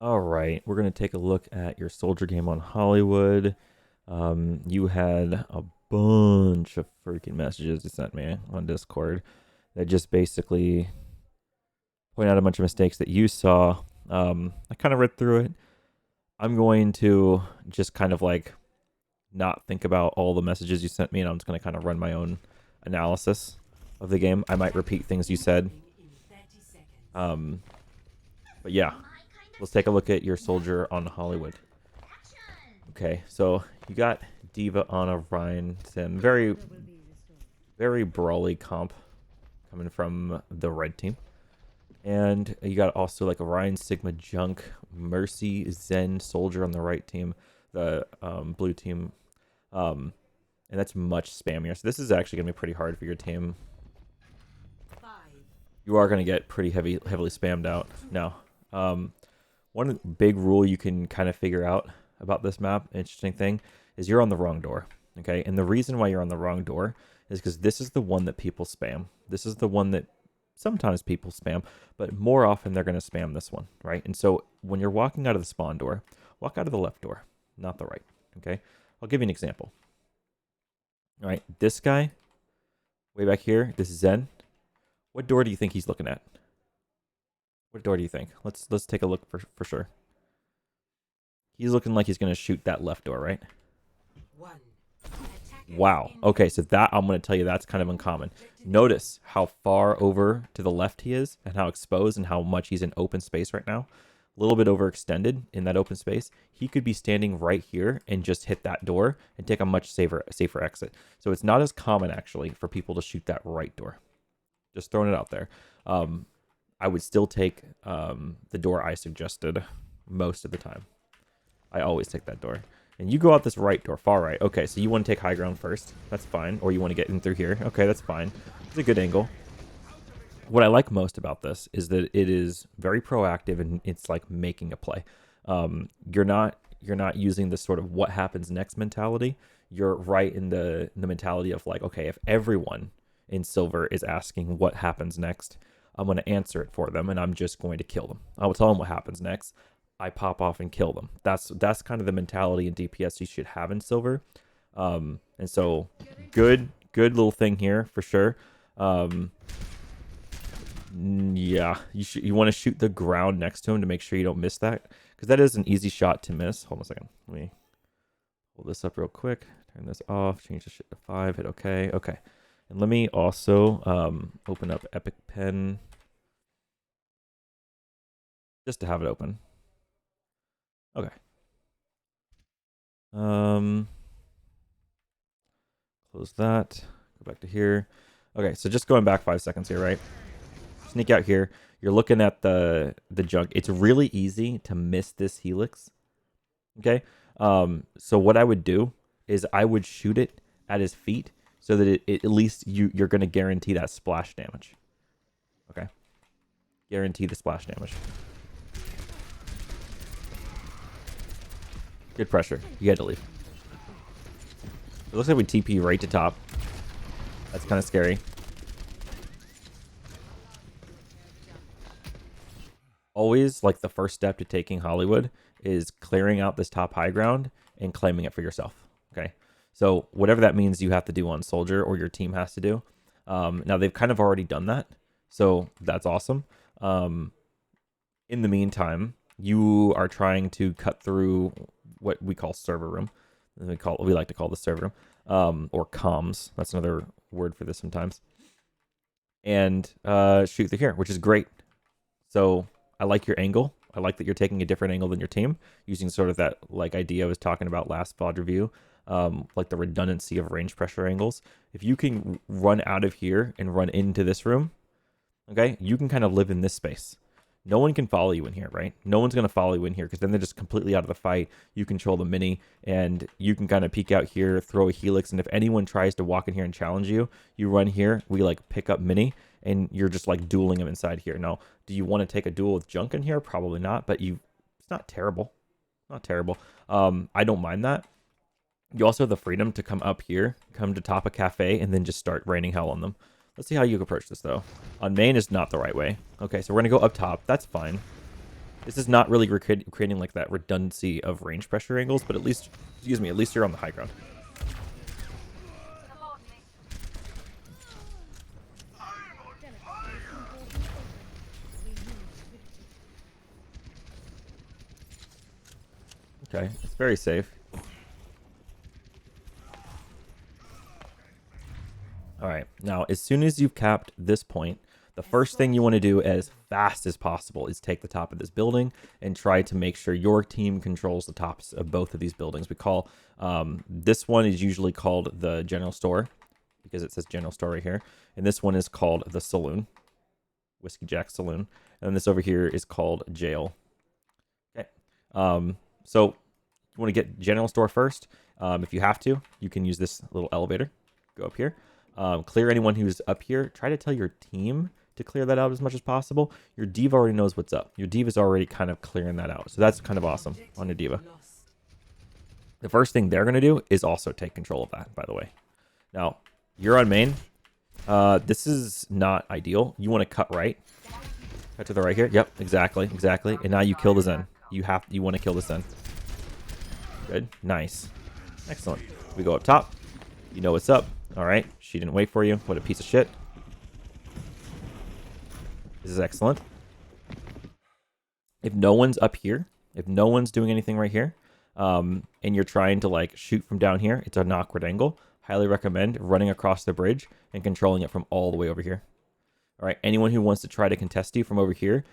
All right, we're gonna take a look at your soldier game on Hollywood. You had a bunch of freaking messages you sent me on Discord that just basically point out a bunch of mistakes that you saw. I kind of read through it. I'm going to just kind of like not think about all the messages you sent me, and I'm just gonna kind of run my own analysis of the game. I might repeat things you said. Um, but yeah, let's take a look at your soldier on Hollywood. Okay, so you got Diva on a Ryan Sim. Very brawly comp coming from the red team. And you got also like a Ryan Sigma Junk, Mercy, Zen Soldier on the right team, the blue team. And that's much spammier. So this is actually going to be pretty hard for your team. You are going to get pretty heavily spammed out. Now, one big rule you can kind of figure out about this map, interesting thing, is you're on the wrong door. Okay, and the reason why you're on the wrong door is because this is the one that people spam. This is the one that sometimes people spam, but more often they're going to spam this one, right? And so when you're walking out of the spawn door, walk out of the left door, not the right. Okay, I'll give you an example. All right, this guy, way back here, this is Zen. What door do you think he's looking at? What door do you think? Let's take a look for sure. He's looking like he's going to shoot that left door, right? Wow. Okay, so that, I'm going to tell you, that's kind of uncommon. Notice how far over to the left he is and how exposed and how much he's in open space right now. A little bit overextended in that open space. He could be standing right here and just hit that door and take a much safer exit. So it's not as common, actually, for people to shoot that right door. Just throwing it out there. I would still take the door I suggested most of the time. I always take that door. And you go out this right door, far right. Okay, so you want to take high ground first. That's fine. Or you want to get in through here. Okay, that's fine. It's a good angle. What I like most about this is that it is very proactive and it's like making a play. You're not using this sort of what happens next mentality. You're right in the mentality of like, okay, if everyone in silver is asking what happens next, I'm going to answer it for them and I'm just going to kill them. I will tell them what happens next. I pop off and kill them. That's kind of the mentality in DPS you should have in silver. And so good little thing here for sure. Yeah, you want to shoot the ground next to him to make sure you don't miss that, because that is an easy shot to miss. Hold on a second. Let me pull this up real quick. Turn this off. Change the shit to 5. Hit OK. Okay. And let me also open up Epic Pen just to have it open. Okay. Close that. Go back to here. Okay, so just going back 5 seconds here, right? Sneak out here. You're looking at the junk. It's really easy to miss this helix. Okay. So what I would do is I would shoot it at his feet so that it at least you're going to guarantee that splash damage. Okay. Guarantee the splash damage. Good pressure. You had to leave. It looks like we TP right to top. That's kind of scary. Always, like, the first step to taking Hollywood is clearing out this top high ground and claiming it for yourself. Okay. So whatever that means you have to do on Soldier or your team has to do. Now they've kind of already done that. So that's awesome. In the meantime, you are trying to cut through what we call server room. We like to call the server room, or comms. That's another word for this sometimes. And shoot through here, which is great. So I like your angle. I like that you're taking a different angle than your team, using sort of that like idea I was talking about last VOD review, like the redundancy of range pressure angles. If you can run out of here and run into this room, okay, you can kind of live in this space. No one can follow you in here, right? No one's going to follow you in here because then they're just completely out of the fight. You control the mini and you can kind of peek out here, throw a helix. And if anyone tries to walk in here and challenge you, you run here, we like pick up mini and you're just like dueling them inside here. Now, do you want to take a duel with junk in here? Probably not, but it's not terrible. Not terrible. I don't mind that. You also have the freedom to come up here, come to top a cafe, and then just start raining hell on them. Let's see how you approach this, though. On main is not the right way. Okay, so we're going to go up top. That's fine. This is not really creating like that redundancy of range pressure angles, but at least, excuse me, at least you're on the high ground. Okay, it's very safe. All right, now as soon as you've capped this point, the first thing you want to do as fast as possible is take the top of this building and try to make sure your team controls the tops of both of these buildings. We call, this one is usually called the general store because it says general store right here. And this one is called the saloon, Whiskey Jack Saloon. And this over here is called jail. Okay, so you want to get general store first. If you have to, you can use this little elevator. Go up here. Clear anyone who's up here. Try to tell your team to clear that out as much as possible. Your diva already knows what's up. Your diva's already kind of clearing that out. So that's kind of awesome on your diva. The first thing they're going to do is also take control of that, by the way. Now, you're on main. This is not ideal. You want to cut right. Cut to the right here. Yep, exactly. And now you kill the Zen. You want to kill the Zen. Good. Nice. Excellent. We go up top. You know what's up. All right. She didn't wait for you. What a piece of shit. This is excellent. If no one's up here, if no one's doing anything right here, and you're trying to like shoot from down here, it's an awkward angle. Highly recommend running across the bridge and controlling it from all the way over here. All right, anyone who wants to try to contest you from over here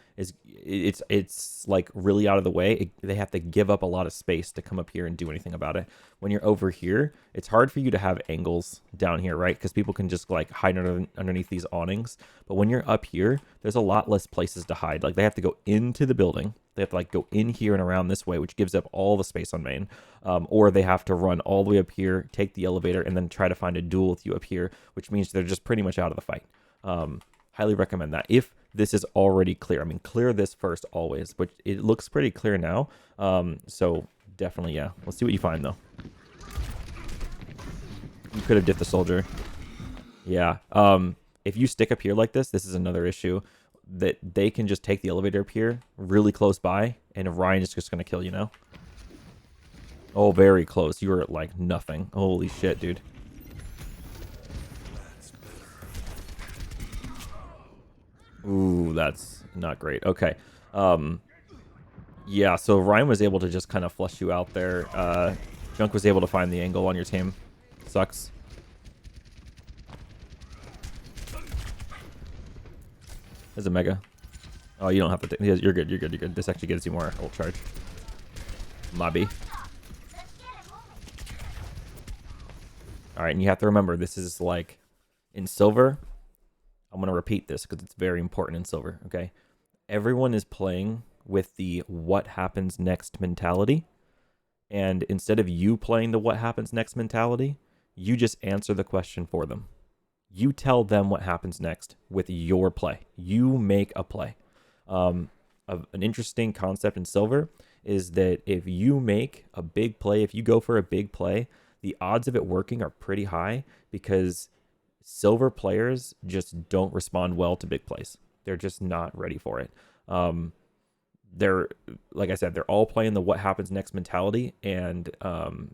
it's like really out of the way. They have to give up a lot of space to come up here and do anything about it. When you're over here, it's hard for you to have angles down here, right? Because people can just like hide underneath these awnings. But when you're up here, there's a lot less places to hide. Like they have to go into the building. They have to like go in here and around this way, which gives up all the space on main. Or they have to run all the way up here, take the elevator, and then try to find a duel with you up here, which means they're just pretty much out of the fight. Highly recommend that. If this is already clear, I mean, clear this first always, but it looks pretty clear now. So definitely, yeah. Let's see what you find though. You could have dipped the soldier. Yeah. If you stick up here like this is another issue that they can just take the elevator up here really close by, and Ryan is just going to kill you now. Oh, very close. You were at like nothing. Holy shit, dude. Ooh, that's not great. Okay. Yeah, so Ryan was able to just kind of flush you out there. Junk was able to find the angle on your team. Sucks. There's a mega. Oh, you don't have to. You're good. You're good. This actually gives you more ult charge. Mobby. All right, and you have to remember this is like in silver. I'm going to repeat this because it's very important in silver, okay? Everyone is playing with the what happens next mentality. And instead of you playing the what happens next mentality, you just answer the question for them. You tell them what happens next with your play. You make a play. An interesting concept in silver is that if you make a big play, if you go for a big play, the odds of it working are pretty high because silver players just don't respond well to big plays. They're just not ready for it. They're, like I said, they're all playing the what happens next mentality, and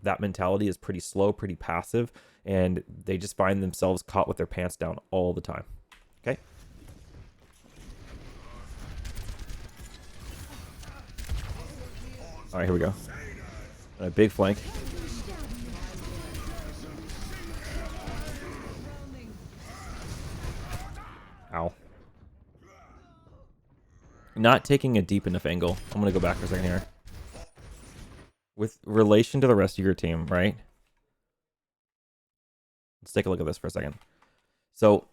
that mentality is pretty slow, pretty passive, and they just find themselves caught with their pants down all the time. Okay. All right, here we go. A big flank. Ow. Not taking a deep enough angle. I'm going to go back for a second here. With relation to the rest of your team, right? Let's take a look at this for a second. So,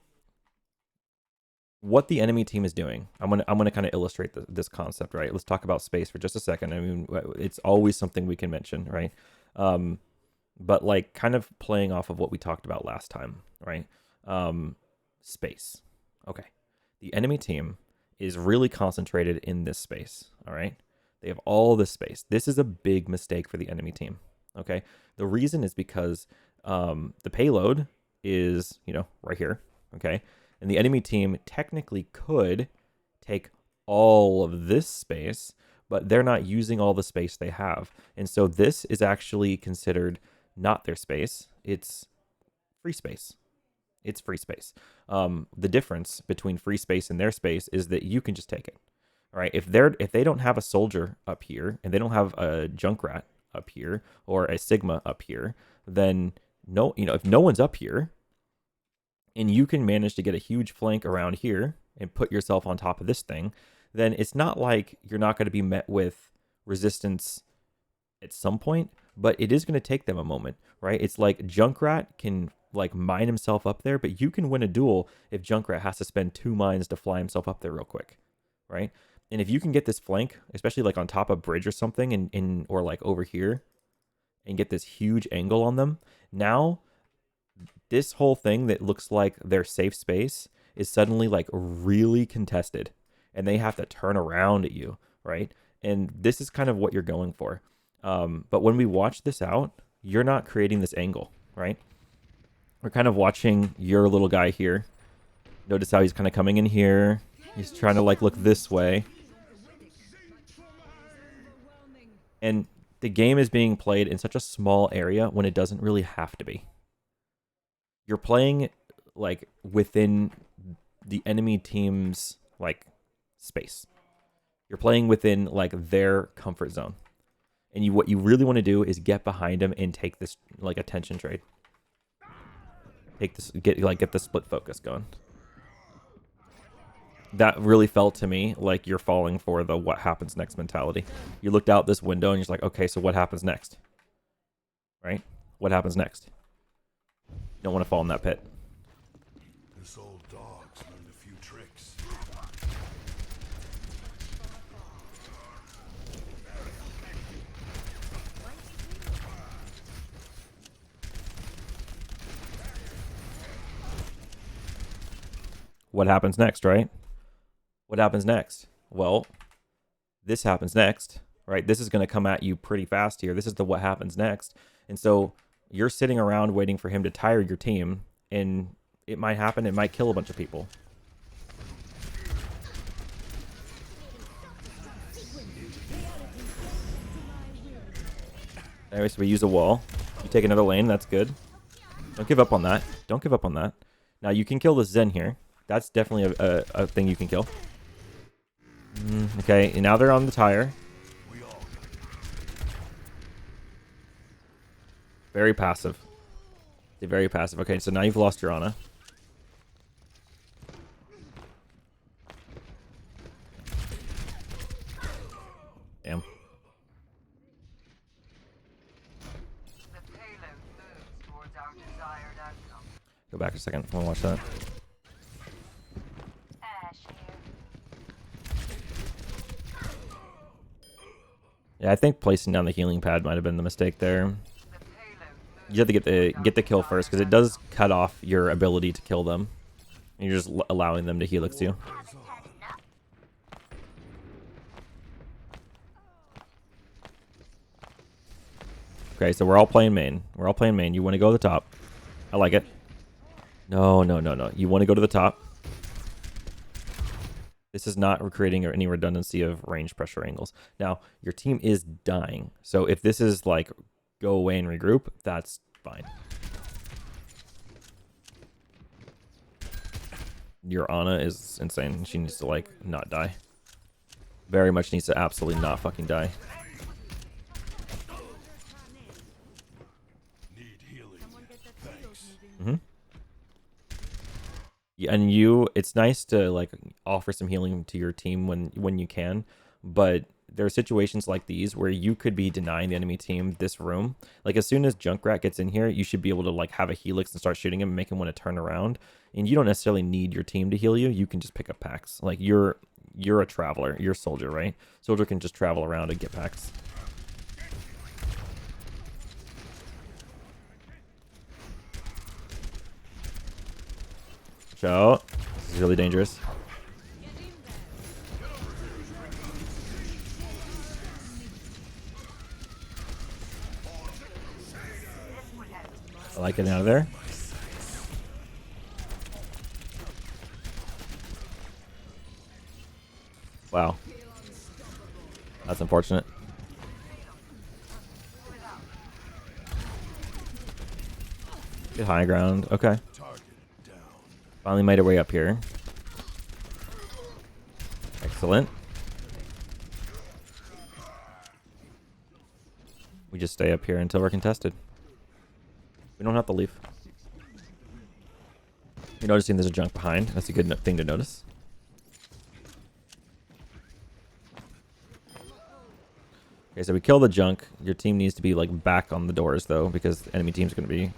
what the enemy team is doing, I'm gonna kind of illustrate this concept, right? Let's talk about space for just a second. I mean, it's always something we can mention, right? But like kind of playing off of what we talked about last time, right? Space. Okay. The enemy team is really concentrated in this space, all right? They have all this space. This is a big mistake for the enemy team, okay? The reason is because the payload is, right here, okay? And the enemy team technically could take all of this space, but they're not using all the space they have. And so this is actually considered not their space. It's free space. It's free space. The difference between free space and their space is that you can just take it. All right. If they don't have a soldier up here and they don't have a Junkrat up here or a Sigma up here, then if no one's up here and you can manage to get a huge flank around here and put yourself on top of this thing, then it's not like you're not going to be met with resistance at some point, but it is going to take them a moment, right? It's like Junkrat can like mine himself up there, but you can win a duel if Junkrat has to spend 2 mines to fly himself up there real quick, right? And if you can get this flank, especially like on top of bridge or something, or like over here, and get this huge angle on them, now this whole thing that looks like their safe space is suddenly like really contested, and they have to turn around at you, right? And this is kind of what you're going for. But when we watch this out, you're not creating this angle, right? We're kind of watching your little guy here. Notice how he's kind of coming in here. He's trying to like look this way. And the game is being played in such a small area when it doesn't really have to be. You're playing like within the enemy team's like space. You're playing within like their comfort zone. And what you really want to do is get behind him and take this like attention trade. Take this, get the split focus going. That really felt to me like you're falling for the what happens next mentality. You looked out this window and you're just like, okay, so what happens next? Right? What happens next? You don't want to fall in that pit. This old dog's learned a few tricks. What happens next, right? What happens next? Well, this happens next, right? This is going to come at you pretty fast here. This is the what happens next. And so you're sitting around waiting for him to tire your team, and it might happen. It might kill a bunch of people. Anyway, so we use a wall. You take another lane. That's good. Don't give up on that. Don't give up on that. Now, you can kill this Zen here. That's definitely a thing you can kill. Okay, and now they're on the tire. Very passive. They're very passive. Okay, so now you've lost your Ana. Damn. Go back a second. I want to watch that. Yeah, I think placing down the healing pad might have been the mistake there. You have to get the kill first, because it does cut off your ability to kill them. And you're just allowing them to helix you. Okay, so we're all playing main. We're all playing main. You want to go to the top. I like it. No, no, no, no. You want to go to the top. This is not creating any redundancy of range pressure angles. Now, your team is dying. So if this is like go away and regroup, that's fine. Your Ana is insane. She needs to like not die. Very much needs to absolutely not fucking die. Mm-hmm. Yeah, and it's nice to like offer some healing to your team when you can, but there are situations like these where you could be denying the enemy team this room. Like as soon as Junkrat gets in here, you should be able to like have a helix and start shooting him and make him want to turn around. And you don't necessarily need your team to heal you. You can just pick up packs. Like you're a traveler. You're a soldier, right? Soldier can just travel around and get packs. So this is really dangerous. I like getting out of there. Wow. That's unfortunate. Get high ground. Okay. Finally made our way up here. Excellent. We just stay up here until we're contested. We don't have to leave. You're noticing there's a junk behind. That's a good thing to notice. Okay, so we kill the junk. Your team needs to be like back on the doors though, because the enemy team's going to be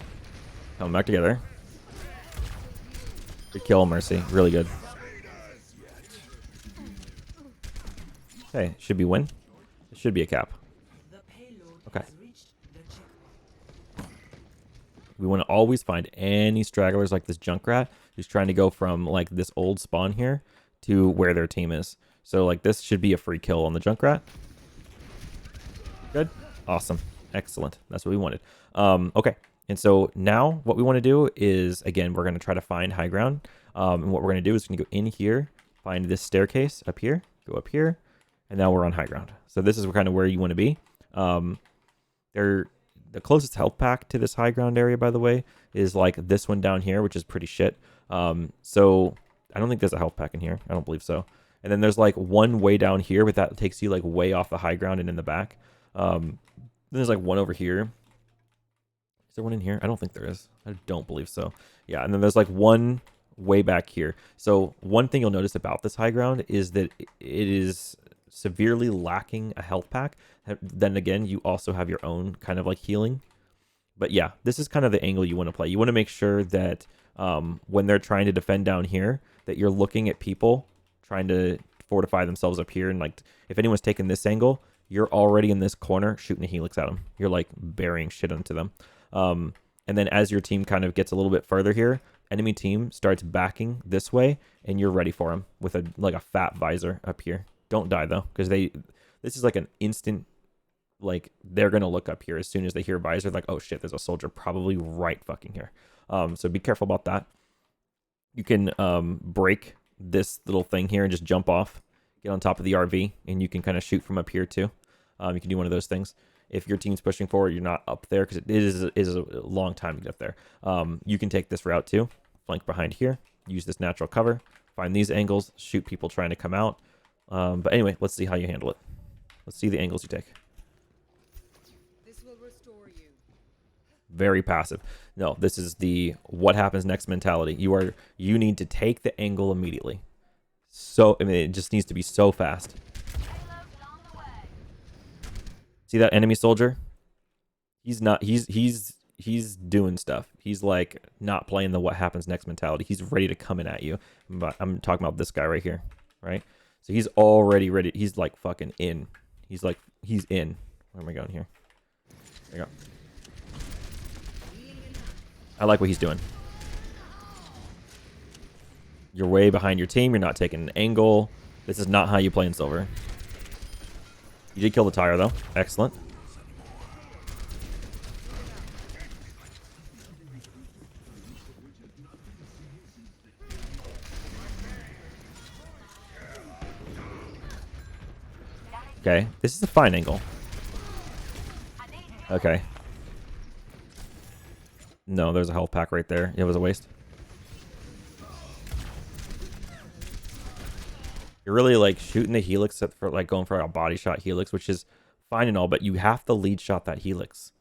coming back together. Good kill, Mercy. Really good. Okay, should be win. It should be a cap. Okay. We want to always find any stragglers like this Junkrat who's trying to go from like this old spawn here to where their team is. So like this should be a free kill on the Junkrat. Good. Awesome. Excellent. That's what we wanted. Okay. And so now what we want to do is, again, we're going to try to find high ground. And what we're going to do is we're going to go in here, find this staircase up here, go up here, and now we're on high ground. So this is kind of where you want to be. The closest health pack to this high ground area, by the way, is like this one down here, which is pretty shit. So I don't think there's a health pack in here. I don't believe so. And then there's like one way down here, but that takes you like way off the high ground and in the back. Then there's like one over here. Is there one in here? I don't think there is. I don't believe so. Yeah, and then there's like one way back here. So one thing you'll notice about this high ground is that it is severely lacking a health pack. Then again, you also have your own kind of like healing. But yeah, this is kind of the angle you want to play. You want to make sure that when they're trying to defend down here, that you're looking at people trying to fortify themselves up here. And like, if anyone's taking this angle, you're already in this corner shooting a helix at them. You're like burying shit into them. And then as your team kind of gets a little bit further here, enemy team starts backing this way, and you're ready for them with a fat visor up here. Don't die though, because this is like an instant, like they're gonna look up here as soon as they hear visor, like, oh shit, there's a soldier probably right fucking here. So be careful about that. You can break this little thing here and just jump off, get on top of the RV, and you can kind of shoot from up here too. You can do one of those things. If your team's pushing forward, you're not up there because it is a long time to get up there. You can take this route too. Flank behind here. Use this natural cover. Find these angles. Shoot people trying to come out. But anyway, let's see how you handle it. Let's see the angles you take. This will restore you. Very passive. No, this is the what happens next mentality. You need to take the angle immediately. So I mean, it just needs to be so fast. See that enemy soldier? He's doing stuff. He's like not playing the what happens next mentality. He's ready to come in at you. But I'm talking about this guy right here, right? So he's already ready. He's like fucking in. He's in. Where am I going here? There you go. I like what he's doing. You're way behind your team. You're not taking an angle. This is not how you play in silver. You did kill the tire, though. Excellent. Okay, this is a fine angle. Okay. No, there's a health pack right there. It was a waste. You're really like shooting the helix for like going for a body shot helix, which is fine and all, but you have to lead shot that helix.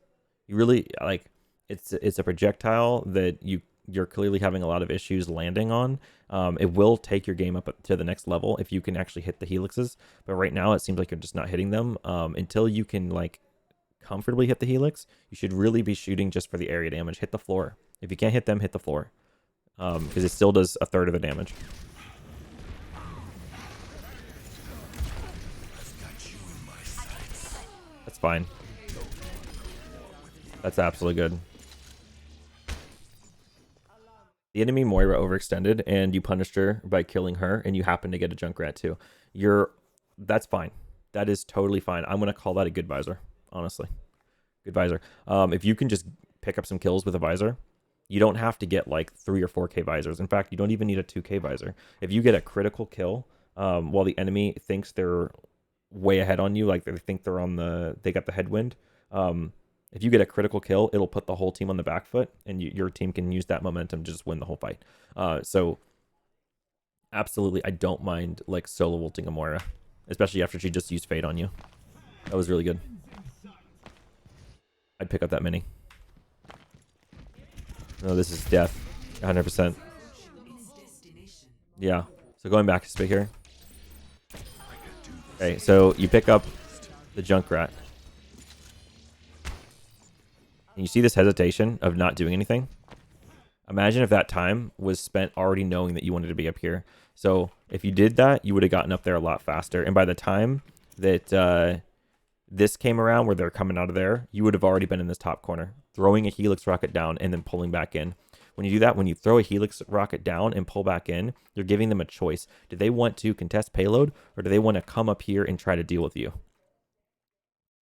You really like it's a projectile that you're clearly having a lot of issues landing on. It will take your game up to the next level if you can actually hit the helixes, but right now it seems like you're just not hitting them. Until you can like comfortably hit the helix, you should really be shooting just for the area damage. Hit the floor. If you can't hit them, hit the floor, because it still does a third of the damage. That's fine. That's absolutely good. The enemy Moira overextended, and you punished her by killing her, and you happen to get a Junkrat too. That's fine. That is totally fine. I'm gonna call that a good visor, honestly. Good visor. If you can just pick up some kills with a visor, you don't have to get like 3 or 4K visors. In fact, you don't even need a 2K visor. If you get a critical kill while the enemy thinks they're way ahead on you, like they think they got the headwind. If you get a critical kill, it'll put the whole team on the back foot, and your team can use that momentum to just win the whole fight. So absolutely, I don't mind like solo ulting a Moira, especially after she just used Fade on you. That was really good. I'd pick up that mini. No, this is death, 100%. Yeah. So going back to speak here. Okay, so you pick up the Junkrat. And you see this hesitation of not doing anything? Imagine if that time was spent already knowing that you wanted to be up here. So if you did that, you would have gotten up there a lot faster. And by the time that this came around where they're coming out of there, you would have already been in this top corner, throwing a Helix rocket down and then pulling back in. When you do that, when you throw a Helix rocket down and pull back in, you're giving them a choice. Do they want to contest payload, or do they want to come up here and try to deal with you?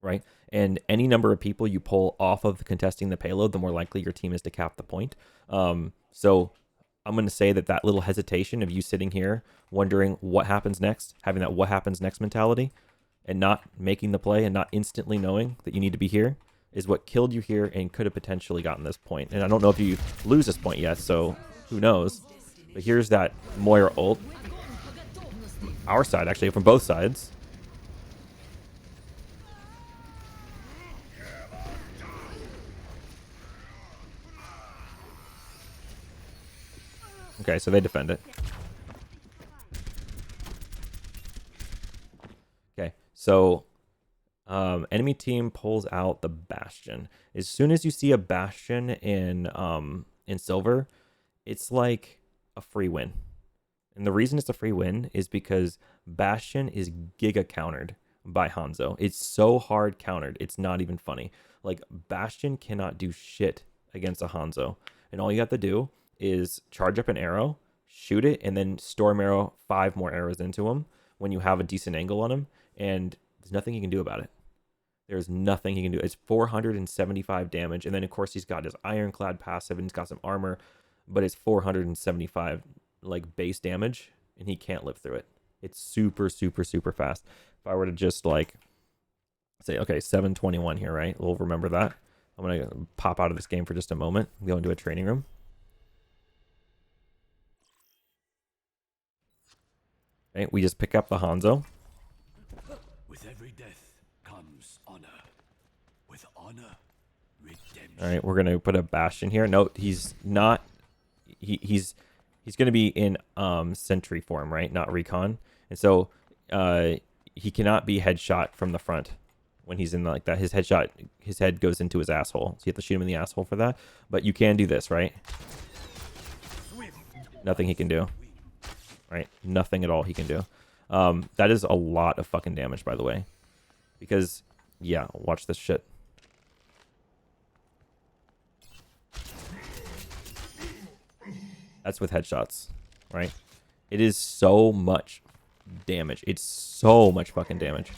Right? And any number of people you pull off of contesting the payload, the more likely your team is to cap the point. So I'm going to say that little hesitation of you sitting here wondering what happens next, having that what happens next mentality, and not making the play and not instantly knowing that you need to be here is what killed you here and could have potentially gotten this point. And I don't know if you lose this point yet, so who knows. But here's that Moira ult. Our side, actually, from both sides. Okay, so they defend it. Okay, so enemy team pulls out the Bastion. As soon as you see a Bastion in silver, it's like a free win. And the reason it's a free win is because Bastion is giga countered by Hanzo. It's so hard countered, it's not even funny. Like, Bastion cannot do shit against a Hanzo. And all you have to do is charge up an arrow, shoot it, and then storm arrow 5 more arrows into him when you have a decent angle on him, and there's nothing he can do about it. There's nothing he can do. It's 475 damage, and then of course he's got his ironclad passive and he's got some armor, but it's 475 like base damage, and he can't live through it. It's super, super, super fast. If I were to just like say, okay, 721 here, right? We'll remember that. I'm gonna pop out of this game for just a moment, go into a training room. Okay, we just pick up the Hanzo. With every death comes honor. With honor, redemption. All right, we're gonna put a Bastion here. No, he's not. He's gonna be in sentry form, right? Not recon. And so he cannot be headshot from the front when he's in like that. His head goes into his asshole. So you have to shoot him in the asshole for that. But you can do this, right? Nothing he can do. Right? Nothing at all he can do. That is a lot of fucking damage, by the way. Because, yeah, watch this shit. That's with headshots, right? It is so much damage. It's so much fucking damage.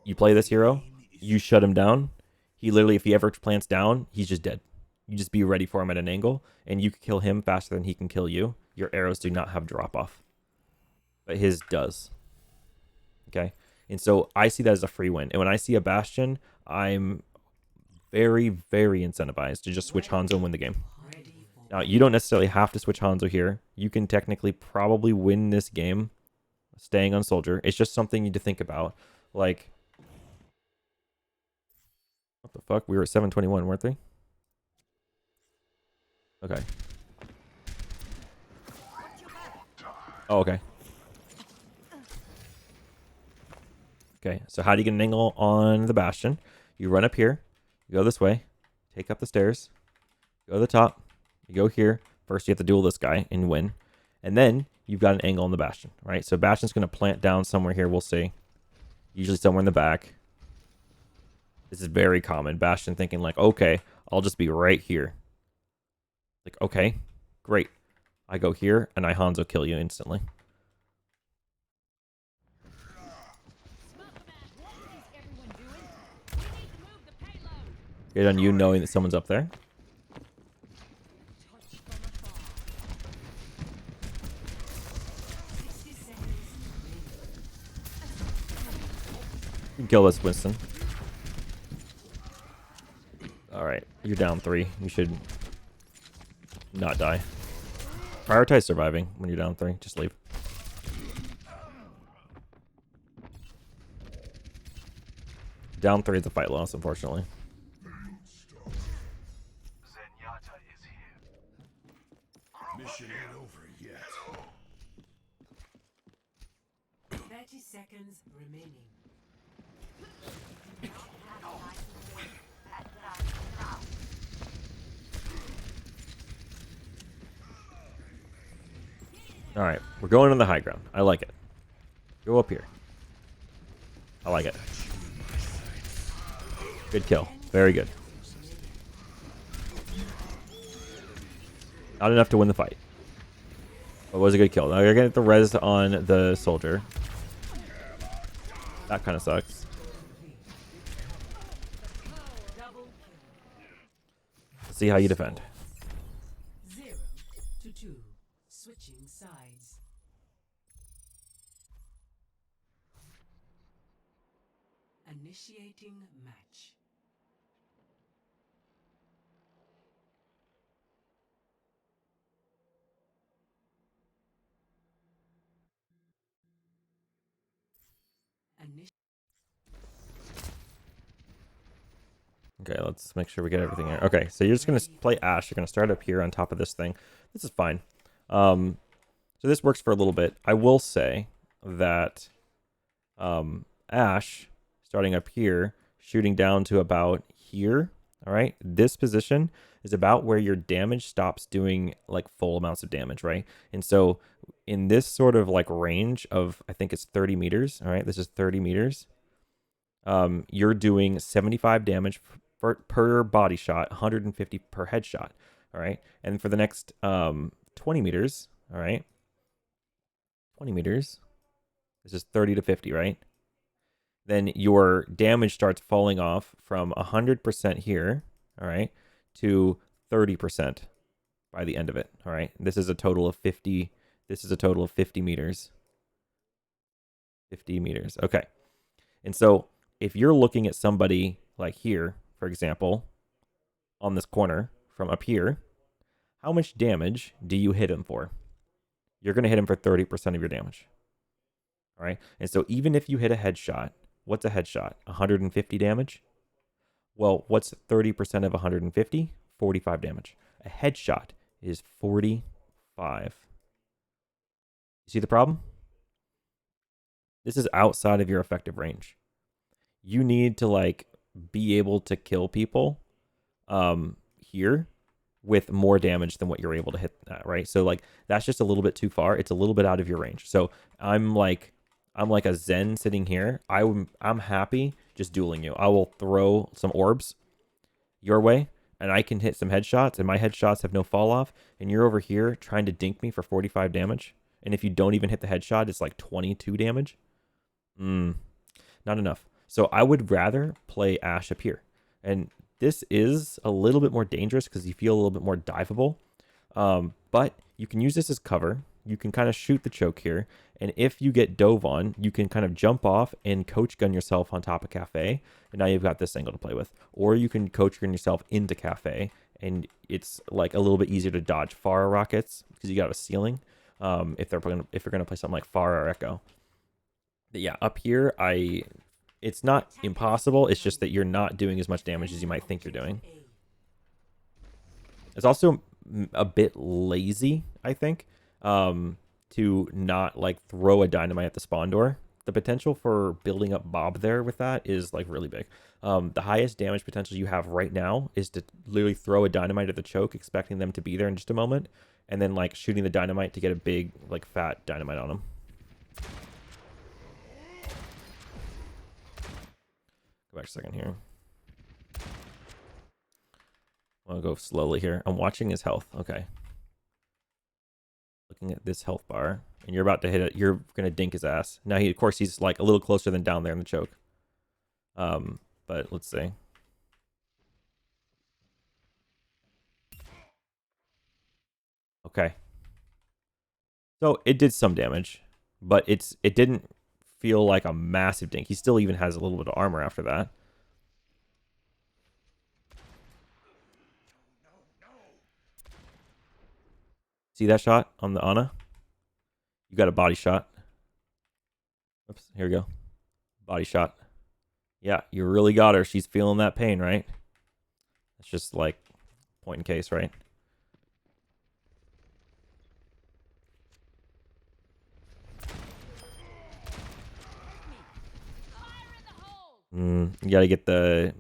You play this hero, you shut him down. He literally, if he ever plants down, he's just dead. You just be ready for him at an angle, and you can kill him faster than he can kill you. Your arrows do not have drop off, but his does. Okay, and so I see that as a free win. And when I see a Bastion, I'm very, very incentivized to just switch Hanzo and win the game. Now, you don't necessarily have to switch Hanzo here. You can technically probably win this game staying on Soldier. It's just something you need to think about. Like, what the fuck? We were at 721, weren't we? Okay. Oh, okay. Okay, so how do you get an angle on the Bastion? You run up here, you go this way, take up the stairs, go to the top, you go here. First, you have to duel this guy and win. And then you've got an angle on the Bastion, right? So Bastion's going to plant down somewhere here, we'll see. Usually somewhere in the back. This is very common. Bastion thinking like, okay, I'll just be right here. Like, okay, great. I go here, and I Hanzo kill you instantly. Good on you knowing that someone's up there. You can kill this, Winston. Alright, you're down 3. You should not die. Prioritize surviving when you're down 3. Just leave. Down 3 is a fight loss, unfortunately. Mission ain't over yet. 30 seconds remaining. Alright, we're going on the high ground. I like it. Go up here. I like it. Good kill. Very good. Not enough to win the fight. But it was a good kill. Now you're going to get the res on the soldier. That kind of sucks. Let's see how you defend. 0 to 2. Switching sides. Initiating match. Okay, let's make sure we get everything here. Okay, so you're just going to play Ashe. You're going to start up here on top of this thing. This is fine. So this works for a little bit. I will say that Ashe, starting up here, shooting down to about here, all right? This position is about where your damage stops doing like full amounts of damage, right? And so in this sort of like range of, I think it's 30 meters, all right? This is 30 meters. You're doing 75 damage per body shot, 150 per headshot, all right? And for the next 20 meters, all right? 20 meters, this is 30 to 50, right? Then your damage starts falling off from 100% here, all right, to 30% by the end of it, all right? This is a total of 50. This is a total of 50 meters. 50 meters, okay. And so if you're looking at somebody like here, for example, on this corner from up here, how much damage do you hit him for? You're going to hit him for 30% of your damage, all right? And so even if you hit a headshot, what's a headshot? 150 damage? Well, what's 30% of 150? 45 damage. A headshot is 45. You see the problem? This is outside of your effective range. You need to like be able to kill people here with more damage than what you're able to hit that, right? So like that's just a little bit too far. It's a little bit out of your range. So I'm like a Zen sitting here. I'm happy just dueling you. I will throw some orbs your way and I can hit some headshots and my headshots have no fall off and you're over here trying to dink me for 45 damage. And if you don't even hit the headshot, it's like 22 damage. Not enough. So I would rather play Ashe up here. And this is a little bit more dangerous because you feel a little bit more diveable. But you can use this as cover. You can kind of shoot the choke here. And if you get dove on, you can kind of jump off and coach gun yourself on top of Cafe. And now you've got this angle to play with. Or you can coach gun yourself into Cafe. And it's like a little bit easier to dodge Pharah rockets because you got a ceiling. If you're gonna play something like Pharah or Echo. But yeah, up here, it's not impossible. It's just that you're not doing as much damage as you might think you're doing. It's also a bit lazy, I think, to not like throw a dynamite at the spawn door. The potential for building up Bob there with that is like really big. The highest damage potential you have right now is to literally throw a dynamite at the choke, expecting them to be there in just a moment, and then like shooting the dynamite to get a big like fat dynamite on them. Go back a second here. I'll go slowly here. I'm watching his health. Okay. Looking at this health bar. And you're about to hit it. You're going to dink his ass. Now, of course, he's like a little closer than down there in the choke. But let's see. Okay. So it did some damage. But it didn't feel like a massive dink. He still even has a little bit of armor after that. See that shot on the Ana? You got a body shot. Oops, here we go. Body shot. Yeah, you really got her. She's feeling that pain, right? It's just like point in case, right? You gotta get the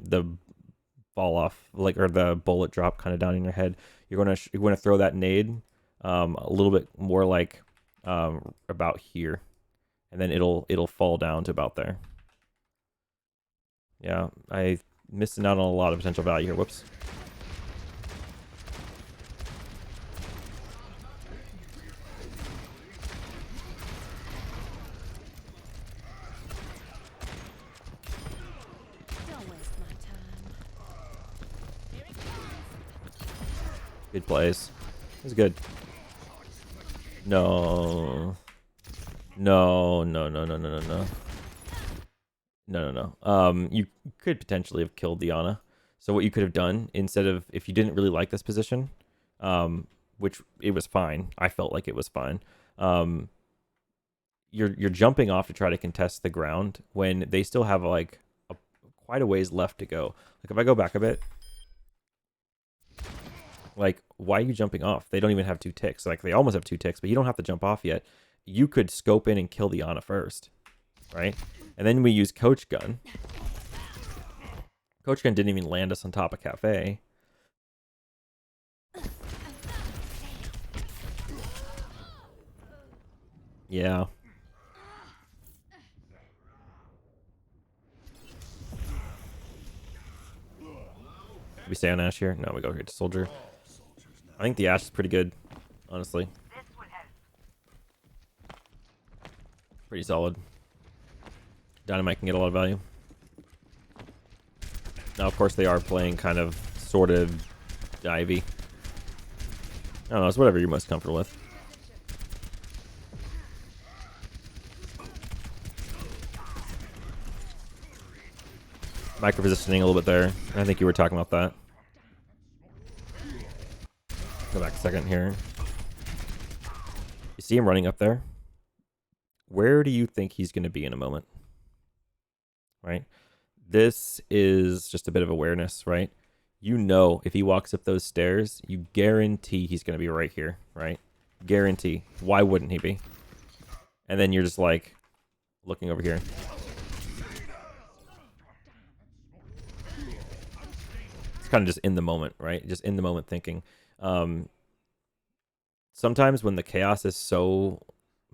fall off, like, or the bullet drop kind of down in your head. You're gonna throw that nade a little bit more like about here, and then it'll fall down to about there. Yeah, I missing out on a lot of potential value here. Whoops. Good plays. It was good. No. No, no, no, no, no, no, no. No, no, no. You could potentially have killed the Ana. So what you could have done, instead of, if you didn't really like this position, which it was fine. I felt like it was fine. You're jumping off to try to contest the ground when they still have like quite a ways left to go. Like if I go back a bit, like, why are you jumping off? They don't even have 2 ticks. Like, they almost have 2 ticks, but you don't have to jump off yet. You could scope in and kill the Ana first, right? And then we use Coach Gun. Coach Gun didn't even land us on top of Cafe. Yeah. We stay on Ash here? No, we go here to Soldier. I think the Ash is pretty good, honestly. Pretty solid. Dynamite can get a lot of value. Now, of course, they are playing kind of, sort of, divey. I don't know, it's whatever you're most comfortable with. Micro-positioning a little bit there. I think you were talking about that. Go back a second here. You see him running up there? Where do you think he's going to be in a moment? Right? This is just a bit of awareness, right? You know, if he walks up those stairs, you guarantee he's going to be right here, right? Guarantee. Why wouldn't he be? And then you're just like looking over here. It's kind of just in the moment, right? Just in the moment thinking. Sometimes when the chaos is so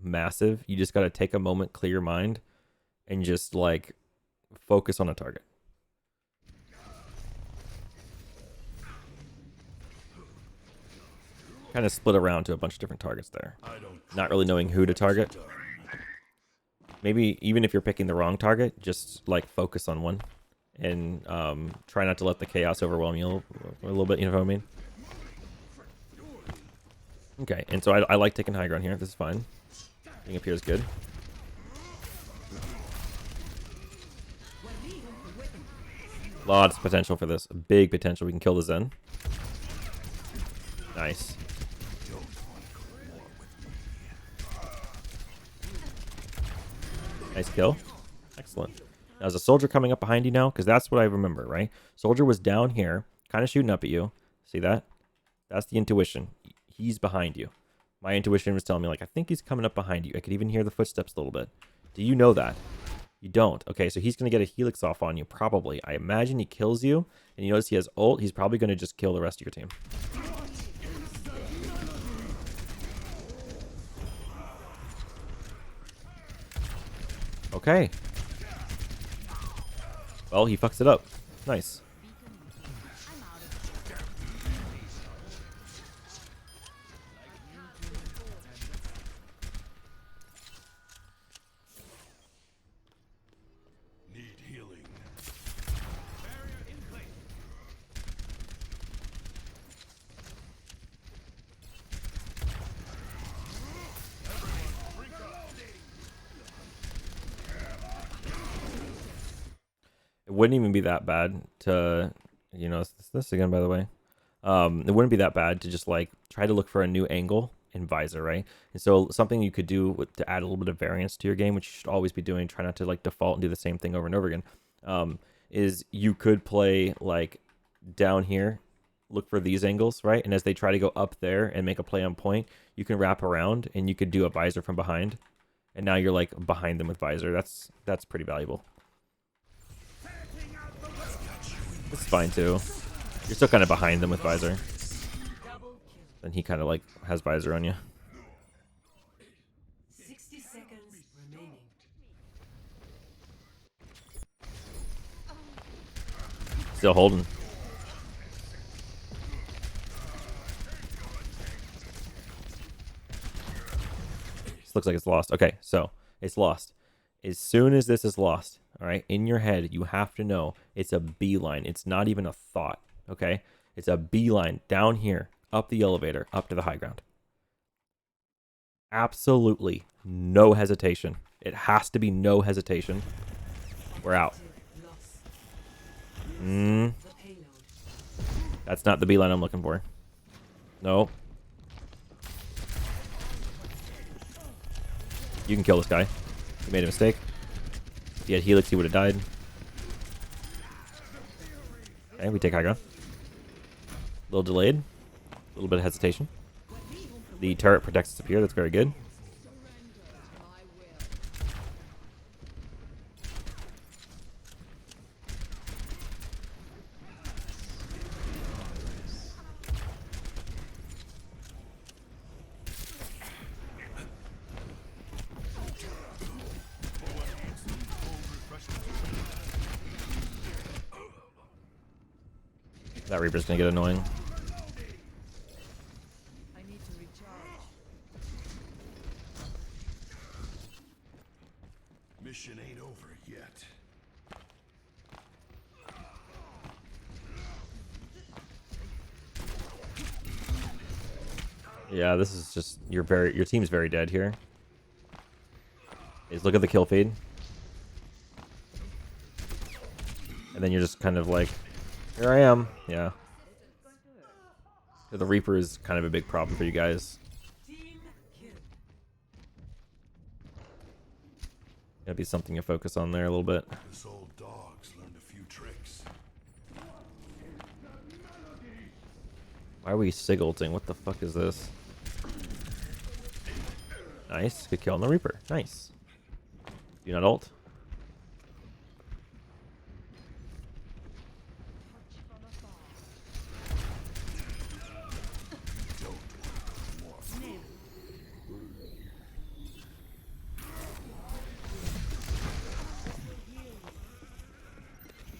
massive, you just got to take a moment, clear your mind, and just like focus on a target. Kind of split around to a bunch of different targets there. Not really knowing who to target. Maybe even if you're picking the wrong target, just like focus on one and try not to let the chaos overwhelm you a little bit, you know what I mean? Okay, and so I like taking high ground here. This is fine. Being up here is good. Lots of potential for this. Big potential. We can kill the Zen. Nice. Nice kill. Excellent. Now, is a soldier coming up behind you now? Because that's what I remember, right? Soldier was down here, kind of shooting up at you. See that? That's the intuition. He's behind you. My intuition was telling me, like, I think he's coming up behind you. I could even hear the footsteps a little bit. Do you know that? You don't. Okay, so he's going to get a helix off on you, probably. I imagine he kills you, and you notice he has ult. He's probably going to just kill the rest of your team. Okay. Well, he fucks it up. Nice. Need healing. It wouldn't even be that bad to, you know, it's this again, by the way. It wouldn't be that bad to just like try to look for a new angle in visor, right? And so something you could do to add a little bit of variance to your game, which you should always be doing, try not to like default and do the same thing over and over again, is you could play like down here, look for these angles, right? And as they try to go up there and make a play on point, you can wrap around and you could do a visor from behind. And now you're like behind them with visor. That's pretty valuable. It's fine too. You're still kind of behind them with visor. Then he kind of like has visor on you. 60 seconds remaining. Still holding. This looks like it's lost. Okay, so it's lost. As soon as this is lost, all right, in your head, you have to know it's a beeline. It's not even a thought, okay? It's a beeline down here, up the elevator, up to the high ground. Absolutely no hesitation. It has to be no hesitation. We're out. That's not the beeline I'm looking for. No. You can kill this guy. He made a mistake. If he had Helix, he would have died. Okay, we take high ground. A little delayed. A little bit of hesitation. The turret protects us up here. That's very good. That Reaper's gonna get annoying. I need to recharge. Mission ain't over yet. Yeah, this is just your team's very dead here. Is look at the kill feed. And then you're just kind of like, here I am. Yeah. The Reaper is kind of a big problem for you guys. Team kill. Gotta be something you focus on there a little bit. This old dog's learned a few tricks. Why are we sigilting? What the fuck is this? Nice. Good kill on the Reaper. Nice. Do not ult.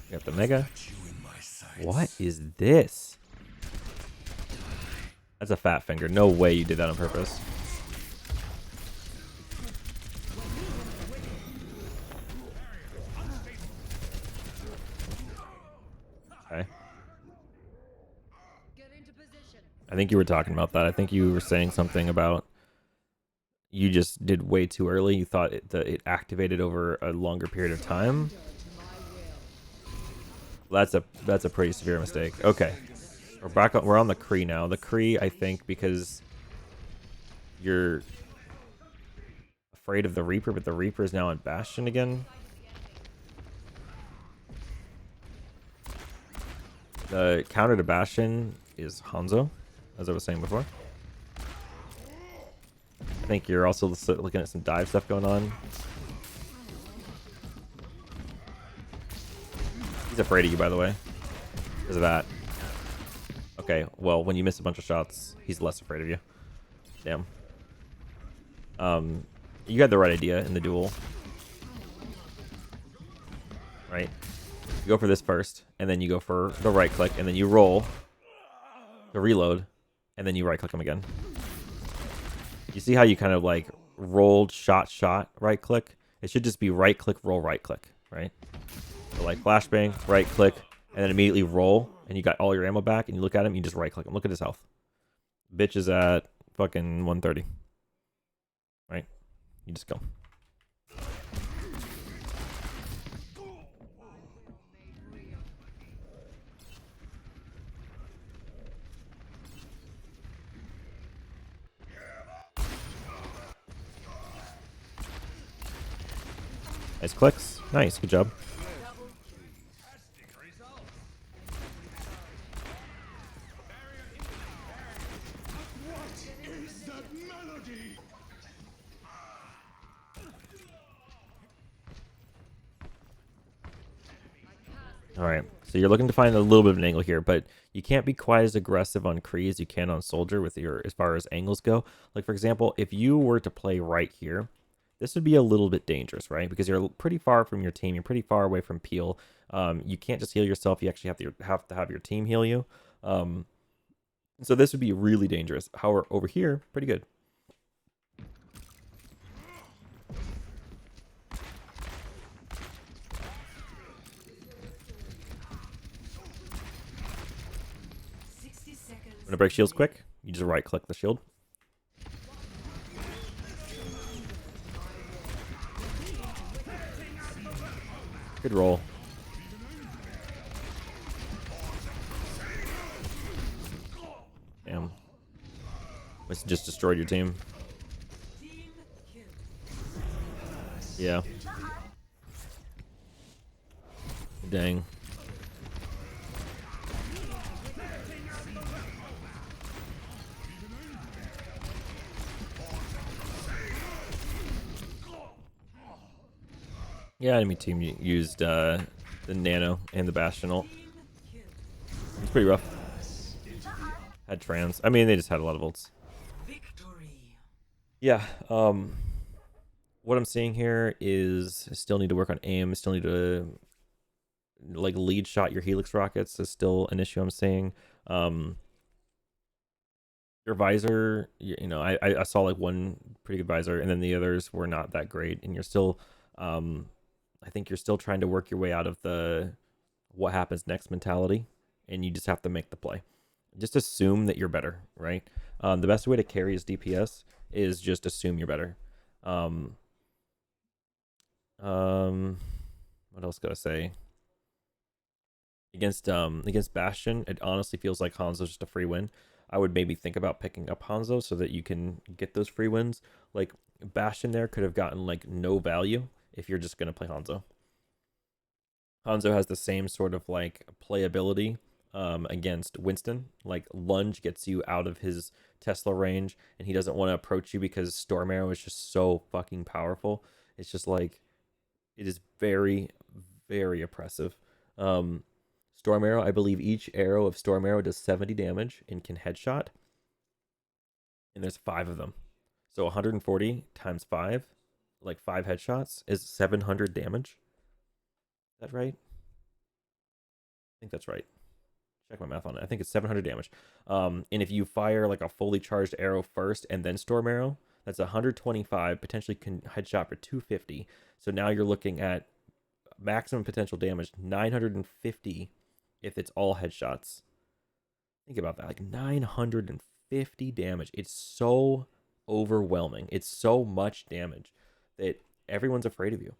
We have the Mega. What is this? That's a fat finger. No way you did that on purpose. Okay. Get into position. I think you were talking about that. I think you were saying something about you just did way too early. You thought it activated over a longer period of time. That's a pretty severe mistake. Okay. We're back on, we're on the Kree now. The Kree, I think, because you're afraid of the Reaper, but the Reaper is now on Bastion again. The counter to Bastion is Hanzo, as I was saying before. I think you're also looking at some dive stuff going on. He's afraid of you, by the way, because of that. Okay, well, when you miss a bunch of shots, he's less afraid of you. Damn. You had the right idea in the duel. Right? You go for this first, and then you go for the right click, and then you roll the reload, and then you right click him again. You see how you kind of like rolled shot, right click? It should just be right click, roll, right click, right? So like flashbang, right click, and then immediately roll, and you got all your ammo back, and you look at him, you just right click him. Look at his health. Bitch is at fucking 130. Right? You just go. Nice clicks. Nice. Good job. Is that melody? All right. So you're looking to find a little bit of an angle here, but you can't be quite as aggressive on Kree as you can on Soldier with your as far as angles go. Like for example, if you were to play right here, this would be a little bit dangerous, right? Because you're pretty far from your team. You're pretty far away from Peel. You can't just heal yourself. You actually have to have your team heal you. So this would be really dangerous. However, over here, pretty good. I'm gonna break shields quick. You just right click the shield. Good roll. Damn. Must have just destroyed your team. Yeah. Dang. Yeah, enemy team used the Nano and the Bastion ult. It's pretty rough. Had trans. I mean, they just had a lot of ults. Victory. Yeah. What I'm seeing here is I still need to work on aim. I still need to like lead shot your Helix rockets is still an issue I'm seeing. Your visor, you know, I saw like one pretty good visor, and then the others were not that great. And you're still, I think you're still trying to work your way out of the what happens next mentality, and you just have to make the play. Just assume that you're better, right? The best way to carry his DPS is just assume you're better. What else could I say? Against Bastion, it honestly feels like Hanzo's just a free win. I would maybe think about picking up Hanzo so that you can get those free wins. Like Bastion there could have gotten like no value if you're just gonna play Hanzo. Hanzo has the same sort of like playability against Winston. Like lunge gets you out of his Tesla range, and he doesn't want to approach you because Storm Arrow is just so fucking powerful. It's just like it is very, very oppressive. Storm Arrow, I believe each arrow of Storm Arrow does 70 damage and can headshot. And there's 5 of them. So 140 times 5, like 5 headshots, is 700 damage. Is that right? I think that's right. Check my math on it. I think it's 700 damage. And if you fire like a fully charged arrow first and then Storm Arrow, that's 125, potentially can headshot for 250. So now you're looking at maximum potential damage, 950 if it's all headshots. Think about that, like 950 damage. It's so overwhelming. It's so much damage that everyone's afraid of you.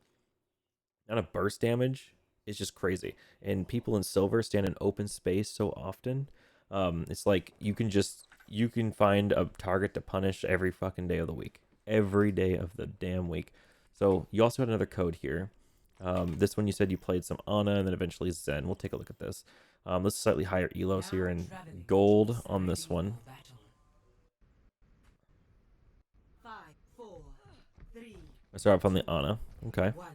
Not a burst damage is just crazy. And people in silver stand in open space so often. It's like you can find a target to punish every fucking day of the week. Every day of the damn week. So you also had another code here. This one you said you played some Ana and then eventually Zen. We'll take a look at this. Let's slightly higher elos here and gold on this one. 5, 4, 3, Let's start off on the Ana. Okay. 1.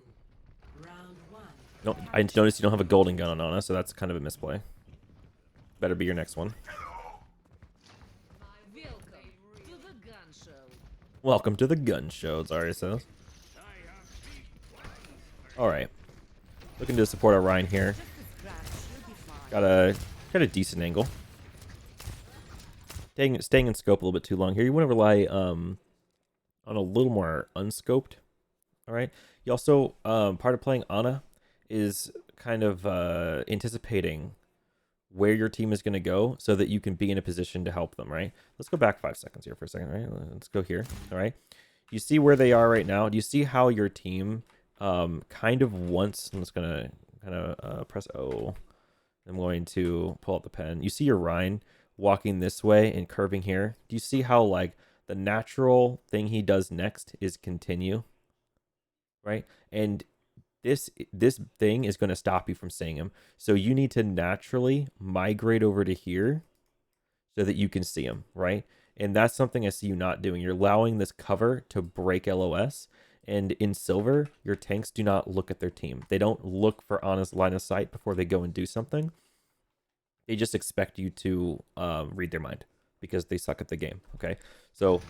Round 1. No, I noticed you don't have a golden gun on Ana, so that's kind of a misplay. Better be your next one. Welcome to the gun show. Welcome to the gun show, Zarya says. Alright. Looking to support our Ryan here. Got a decent angle. Staying in scope a little bit too long here. You want to rely on a little more unscoped. Alright. You also, part of playing Ana is kind of anticipating where your team is going to go so that you can be in a position to help them, right? Let's go back 5 seconds here for a second, right? Let's go here, all right? You see where they are right now? Do you see how your team kind of wants... I'm just going to kind of press O. I'm going to pull out the pen. You see your Rhine walking this way and curving here. Do you see how, like, the natural thing he does next is continue, right? And this thing is going to stop you from seeing him. So you need to naturally migrate over to here so that you can see him, right? And that's something I see you not doing. You're allowing this cover to break LOS. And in silver, your tanks do not look at their team. They don't look for honest line of sight before they go and do something. They just expect you to read their mind because they suck at the game, okay? So,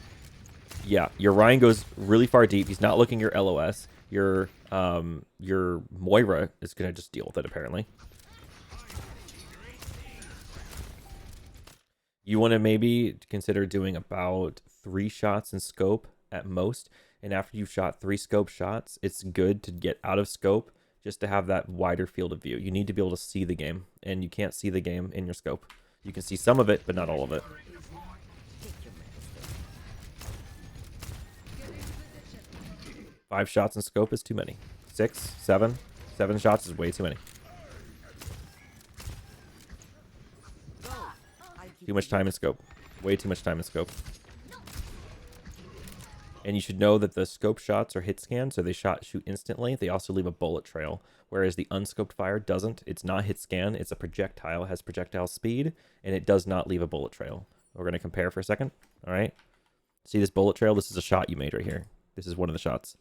yeah, your Ryan goes really far deep. He's not looking at your LOS. Your Moira is going to just deal with it, apparently. You want to maybe consider doing about 3 shots in scope at most. And after you've shot 3 scope shots, it's good to get out of scope just to have that wider field of view. You need to be able to see the game, and you can't see the game in your scope. You can see some of it, but not all of it. 5 shots in scope is too many. 6, 7 shots is way too many. Too much time in scope. Way too much time in scope. And you should know that the scope shots are hit scan, so they shoot instantly. They also leave a bullet trail, whereas the unscoped fire doesn't. It's not hit scan. It's a projectile. It has projectile speed, and it does not leave a bullet trail. We're going to compare for a second. All right. See this bullet trail? This is a shot you made right here. This is one of the shots.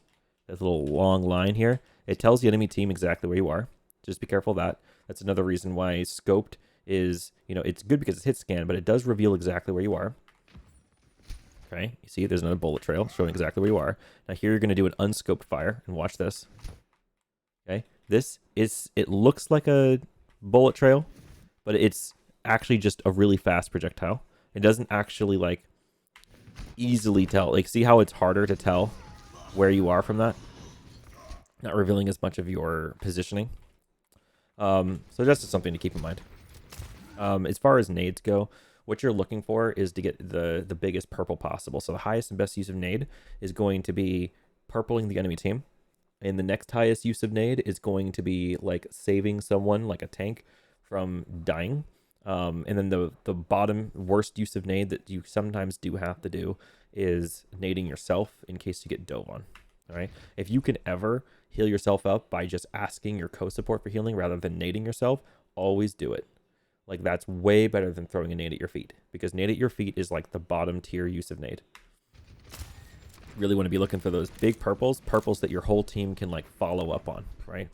There's a little long line here. It tells the enemy team exactly where you are. Just be careful of that. That's another reason why scoped is, you know, it's good because it's hit scan, but it does reveal exactly where you are. Okay, you see there's another bullet trail showing exactly where you are. Now here you're going to do an unscoped fire, and watch this. Okay, it looks like a bullet trail, but it's actually just a really fast projectile. It doesn't actually like easily tell. Like, see how it's harder to tell where you are from that? Not revealing as much of your positioning. So that's just something to keep in mind. As far as nades go, what you're looking for is to get the biggest purple possible. So the highest and best use of nade is going to be purpling the enemy team. And the next highest use of nade is going to be like saving someone, like a tank, from dying. And then the bottom worst use of nade that you sometimes do have to do is nading yourself in case you get dove on. All right. If you can ever heal yourself up by just asking your co-support for healing rather than nading yourself, always do it. Like, that's way better than throwing a nade at your feet, because nade at your feet is like the bottom tier use of nade. Really want to be looking for those big purples that your whole team can like follow up on, right?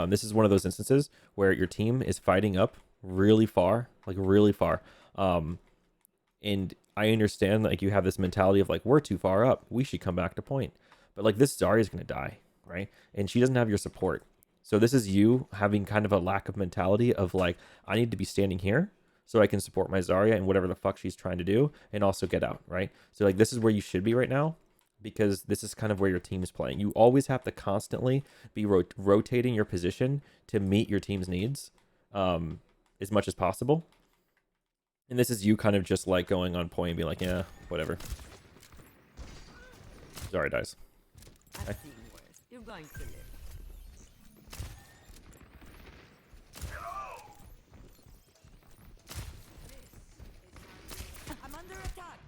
This is one of those instances where your team is fighting up really far, like really far. And I understand, like, you have this mentality of like, we're too far up, we should come back to point. But like, this Zarya is going to die, right? And she doesn't have your support. So this is you having kind of a lack of mentality of like, I need to be standing here so I can support my Zarya and whatever the fuck she's trying to do and also get out, right? So like, this is where you should be right now, because this is kind of where your team is playing. You always have to constantly be rotating your position to meet your team's needs as much as possible. And this is you kind of just like going on point and being like, yeah, whatever. Zarya dies. I've seen worse. You're going to live. I'm under attack.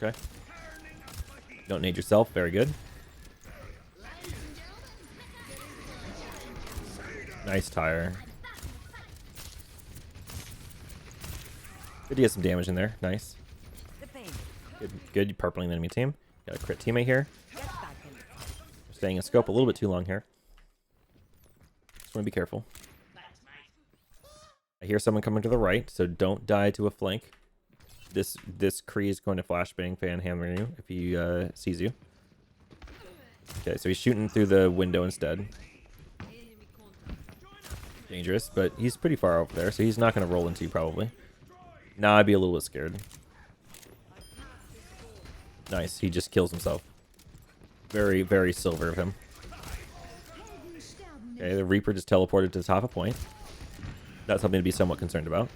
Okay. Don't nade yourself. Very good. Nice tire. Good to get some damage in there. Nice. The pain. Good. You purpling the enemy team. Got a crit teammate here. Get back in. Staying in scope a little bit too long here. Just want to be careful. I hear someone coming to the right, so don't die to a flank. This Kree is going to flashbang fan hammer you if he sees you. Okay, so he's shooting through the window instead. Dangerous, but he's pretty far over there, so he's not going to roll into you probably. Nah, I'd be a little bit scared. Nice, he just kills himself. Very, very silver of him. Okay, the Reaper just teleported to the top of point. That's something to be somewhat concerned about.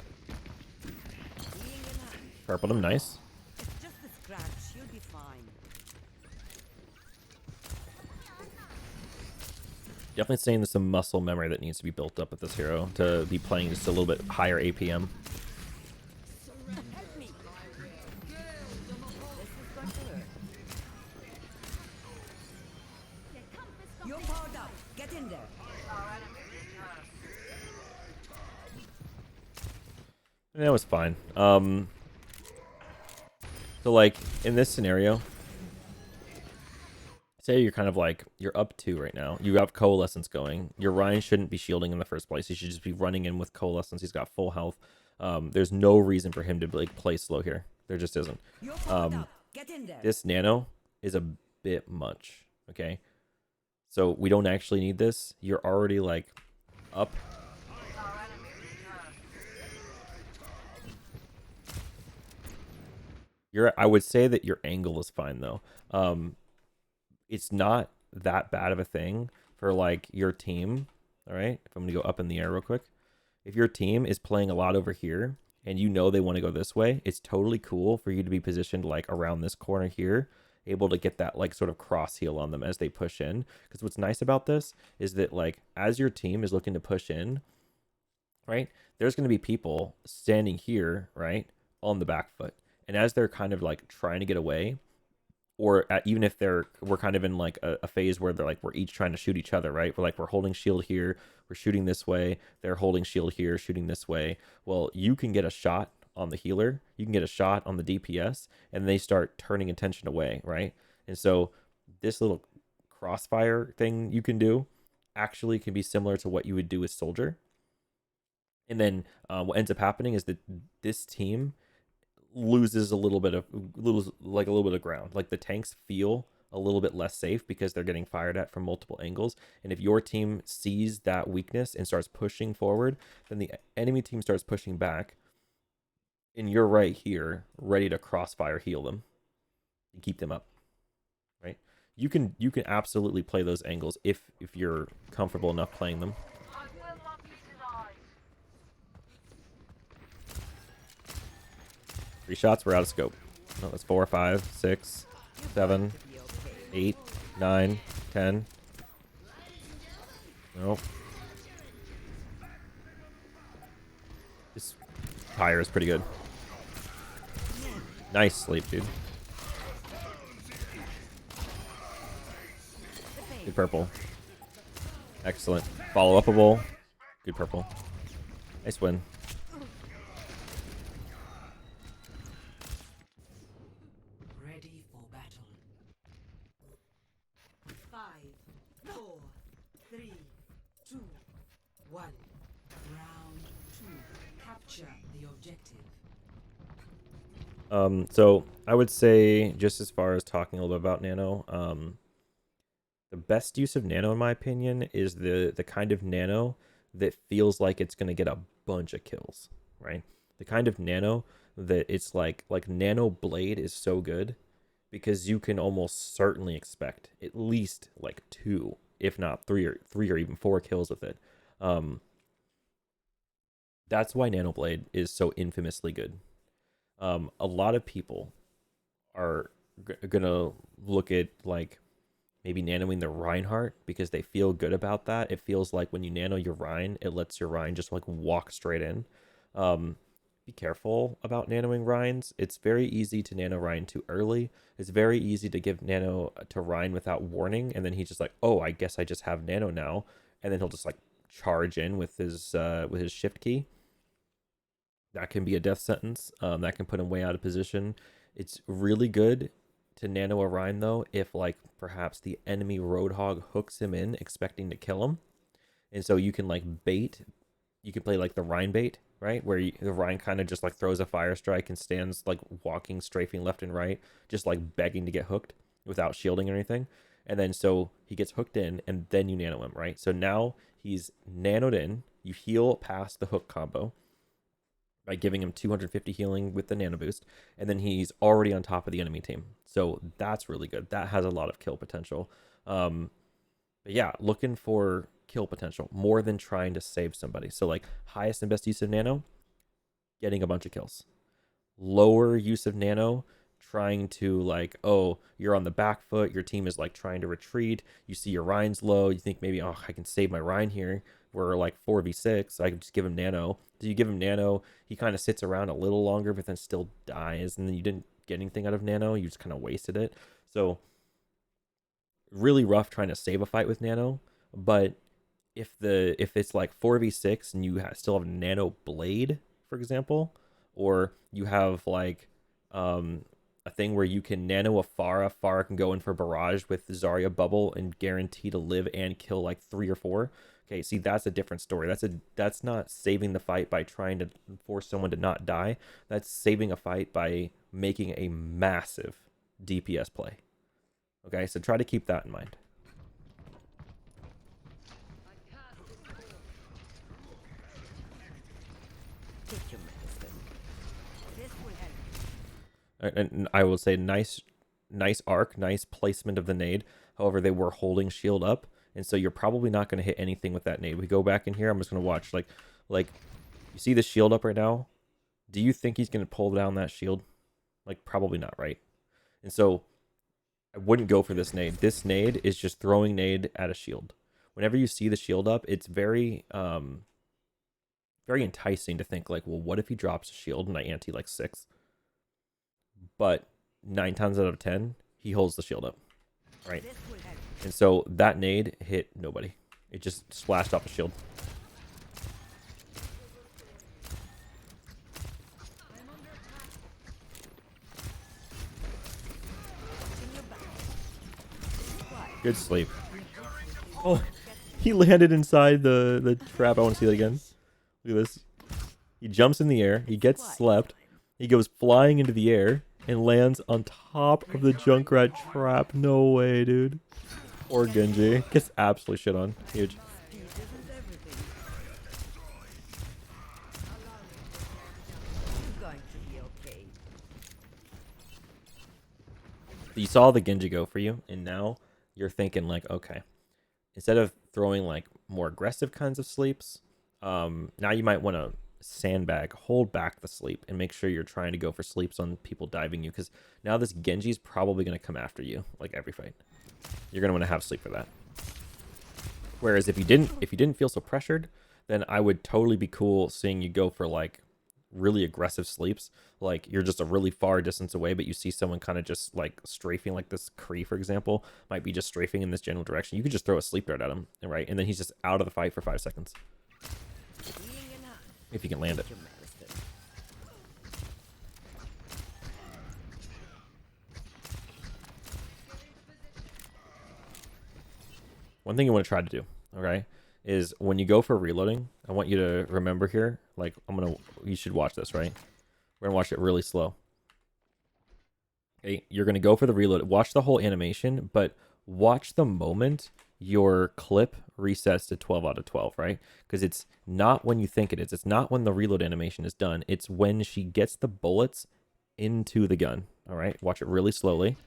Purpled him, nice. It's just a scratch. You'll be fine. Definitely saying there's some muscle memory that needs to be built up with this hero to be playing just a little bit higher APM. Help me. This is going to hurt. You're powered up. Get in there. And that was fine. So like in this scenario, say you're kind of like you're up 2 right now. You have coalescence going. Your Ryan shouldn't be shielding in the first place. He should just be running in with coalescence. He's got full health. There's no reason for him to like play slow here. There just isn't. You're powered up. Get in there. This nano is a bit much. Okay, so we don't actually need this. You're already like up. I would say that your angle is fine though. It's not that bad of a thing for like your team. All right, if I'm gonna go up in the air real quick, if your team is playing a lot over here and you know they want to go this way, it's totally cool for you to be positioned like around this corner here, able to get that like sort of cross heal on them as they push in. Because what's nice about this is that like as your team is looking to push in, right, there's going to be people standing here, right, on the back foot. And as they're kind of like trying to get away, or even if we're kind of in like a phase where they're like, we're each trying to shoot each other, right? We're holding shield here, we're shooting this way, they're holding shield here, shooting this way. Well, you can get a shot on the healer, you can get a shot on the DPS, and they start turning attention away, right? And so this little crossfire thing you can do actually can be similar to what you would do with soldier. And then what ends up happening is that this team loses a little bit of ground. Like the tanks feel a little bit less safe because they're getting fired at from multiple angles. And if your team sees that weakness and starts pushing forward, then the enemy team starts pushing back, and you're right here ready to crossfire heal them and keep them up, right? You can absolutely play those angles if you're comfortable enough playing them. 3 shots, we're out of scope. No, that's 4, 5, 6, 7, 8, 9, 10. Nope. This pyre is pretty good. Nice sleep, dude. Good purple. Excellent. Follow-upable. Good purple. Nice win. Ready for battle. 5, 4, 3, 2, 1. Round 2. Capture the objective. So I would say, just as far as talking a little bit about nano, the best use of nano, in my opinion, is the kind of nano that feels like it's gonna get a bunch of kills, right? The kind of nano that it's like nano blade is so good because you can almost certainly expect at least like 2, if not 3 or even 4 kills with it. That's why nano blade is so infamously good. A lot of people are gonna look at like maybe nanoing the Reinhardt because they feel good about that. It feels like when you nano your Rein, it lets your Rein just like walk straight in. Be careful about nanoing Reins. It's very easy to nano Rein too early. It's very easy to give nano to Rein without warning, and then he's just like, oh, I guess I just have nano now, and then he'll just like charge in with his shift key. That can be a death sentence. That can put him way out of position. It's really good to nano a Rein though if like perhaps the enemy Roadhog hooks him in expecting to kill him, and so you can like bait. You can play like the Rein bait, right, where the Rein kind of just like throws a fire strike and stands like walking, strafing left and right, just like begging to get hooked without shielding or anything. And then so he gets hooked in, and then you nano him, right? So now he's nanoed in. You heal past the hook combo by giving him 250 healing with the nano boost, and then he's already on top of the enemy team. So that's really good. That has a lot of kill potential. But yeah, looking for kill potential more than trying to save somebody. So like highest and best use of nano, getting a bunch of kills. Lower use of nano, trying to like, oh, you're on the back foot, your team is like trying to retreat, you see your Rein's low, you think maybe, oh, I can save my Rein here. We're like 4v6, I can just give him nano. So you give him nano, he kind of sits around a little longer, but then still dies, and then you didn't get anything out of nano, you just kind of wasted it. So really rough trying to save a fight with nano. But if it's like 4v6 and you still have nano blade, for example, or you have like a thing where you can nano a Pharah. Pharah can go in for barrage with Zarya bubble and guarantee to live and kill like 3 or 4. Okay, see, that's a different story. That's not saving the fight by trying to force someone to not die. That's saving a fight by making a massive DPS play. Okay, so try to keep that in mind. Take your medicine. This will help. And I will say nice arc, nice placement of the nade. However, they were holding shield up, and so you're probably not going to hit anything with that nade. We go back in here. I'm just going to watch. Like you see the shield up right now. Do you think he's going to pull down that shield? Like, probably not, right? And so I wouldn't go for this nade. This nade is just throwing nade at a shield. Whenever you see the shield up, it's very very enticing to think like, well, what if he drops a shield and I ante like 6? But 9 times out of 10, he holds the shield up, right? And so that nade hit nobody. It just splashed off the shield. Good sleep. Oh, he landed inside the trap. I want to see that again. Look at this. He jumps in the air. He gets slept. He goes flying into the air and lands on top of the Junkrat trap. No way, dude. Or Genji. Gets absolutely shit on. Huge. You saw the Genji go for you, and now you're thinking like, okay, instead of throwing like more aggressive kinds of sleeps, now you might want to sandbag, hold back the sleep, and make sure you're trying to go for sleeps on people diving you, because now this Genji's probably going to come after you like every fight. You're going to want to have sleep for that. Whereas if you didn't feel so pressured, then I would totally be cool seeing you go for like really aggressive sleeps. Like you're just a really far distance away, but you see someone kind of just like strafing, like this Kree, for example, might be just strafing in this general direction. You could just throw a sleep dart at him, right? And then he's just out of the fight for 5 seconds. If you can land it. One thing you want to try to do, okay, is when you go for reloading, I want you to remember here, like you should watch this, right? We're gonna watch it really slow. Okay, you're gonna go for the reload. Watch the whole animation, but watch the moment your clip resets to 12 out of 12, right? Because it's not when you think it is. It's not when the reload animation is done. It's when she gets the bullets into the gun. All right, watch it really slowly.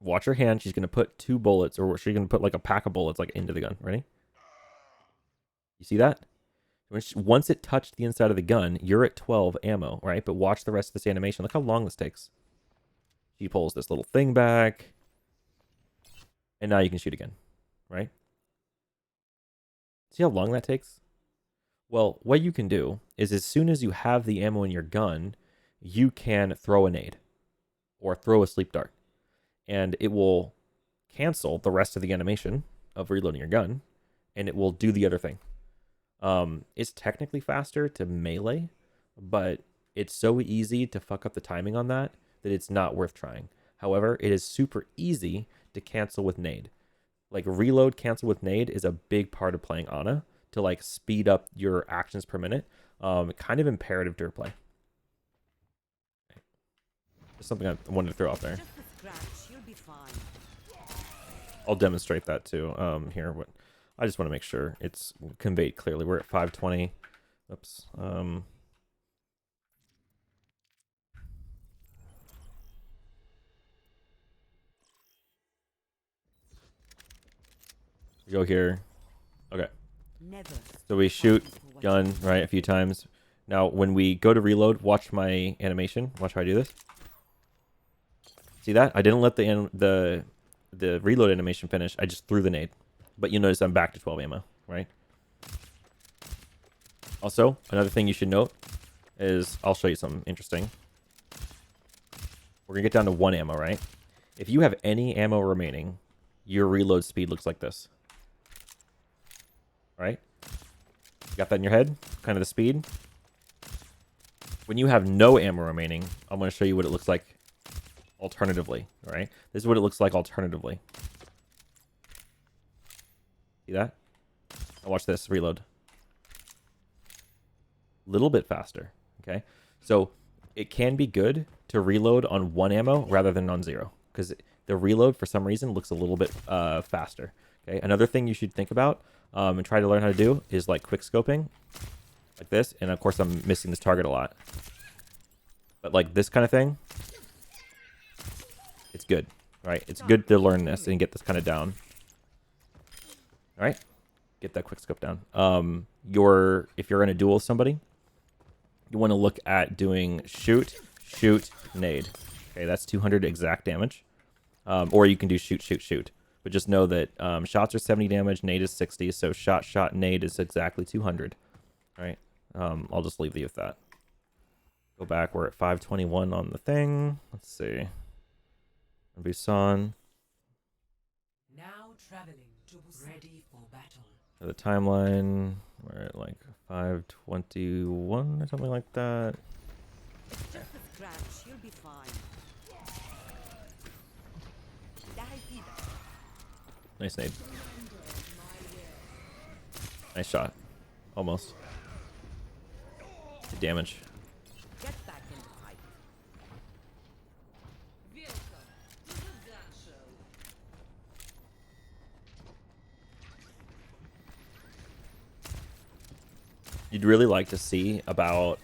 Watch her hand. She's going to put 2 bullets, or she's going to put like a pack of bullets like into the gun. Ready? You see that? Once it touched the inside of the gun, you're at 12 ammo, right? But watch the rest of this animation. Look how long this takes. She pulls this little thing back. And now you can shoot again, right? See how long that takes? Well, what you can do is as soon as you have the ammo in your gun, you can throw a nade or throw a sleep dart. And it will cancel the rest of the animation of reloading your gun, and it will do the other thing. It's technically faster to melee, but it's so easy to fuck up the timing on that it's not worth trying. However, it is super easy to cancel with nade. Like reload cancel with nade is a big part of playing Ana to like speed up your actions per minute. Kind of imperative to play. Just something I wanted to throw out there. I'll demonstrate that too here. But I just want to make sure it's conveyed clearly. We're at 520. Oops. We go here. Okay. So we shoot gun right a few times. Now when we go to reload, watch my animation. Watch how I do this. See that? I didn't let the reload animation finish. I just threw the nade. But you notice I'm back to 12 ammo, right? Also, another thing you should note is I'll show you something interesting. We're gonna get down to 1 ammo, right? If you have any ammo remaining, your reload speed looks like this. Right? You got that in your head? Kind of the speed. When you have no ammo remaining, I'm going to show you what it looks like alternatively. All right? This is what it looks like alternatively. See that? Now watch this. Reload. Little bit faster. Okay? So it can be good to reload on 1 ammo rather than on 0. Because the reload, for some reason, looks a little bit faster. Okay? Another thing you should think about and try to learn how to do is like quick scoping. Like this. And of course, I'm missing this target a lot. But like this kind of thing, it's good. Right? It's good to learn this and get this kind of down. All right? Get that quick scope down. If you're in a duel with somebody, you want to look at doing shoot, nade. Okay, that's 200 exact damage. Or you can do shoot. But just know that shots are 70 damage, nade is 60. So shot, nade is exactly 200. All right. I'll just leave you with that. Go back. We're at 521 on the thing. Let's see. Busan. Now traveling to Busan. Ready for battle. The timeline, we're at like 521 or something like that. It's just a scratch. You'll be fine. Nice nade. Nice shot. Almost. Good damage. Get back in the fight. Welcome to the gun show. You'd really like to see about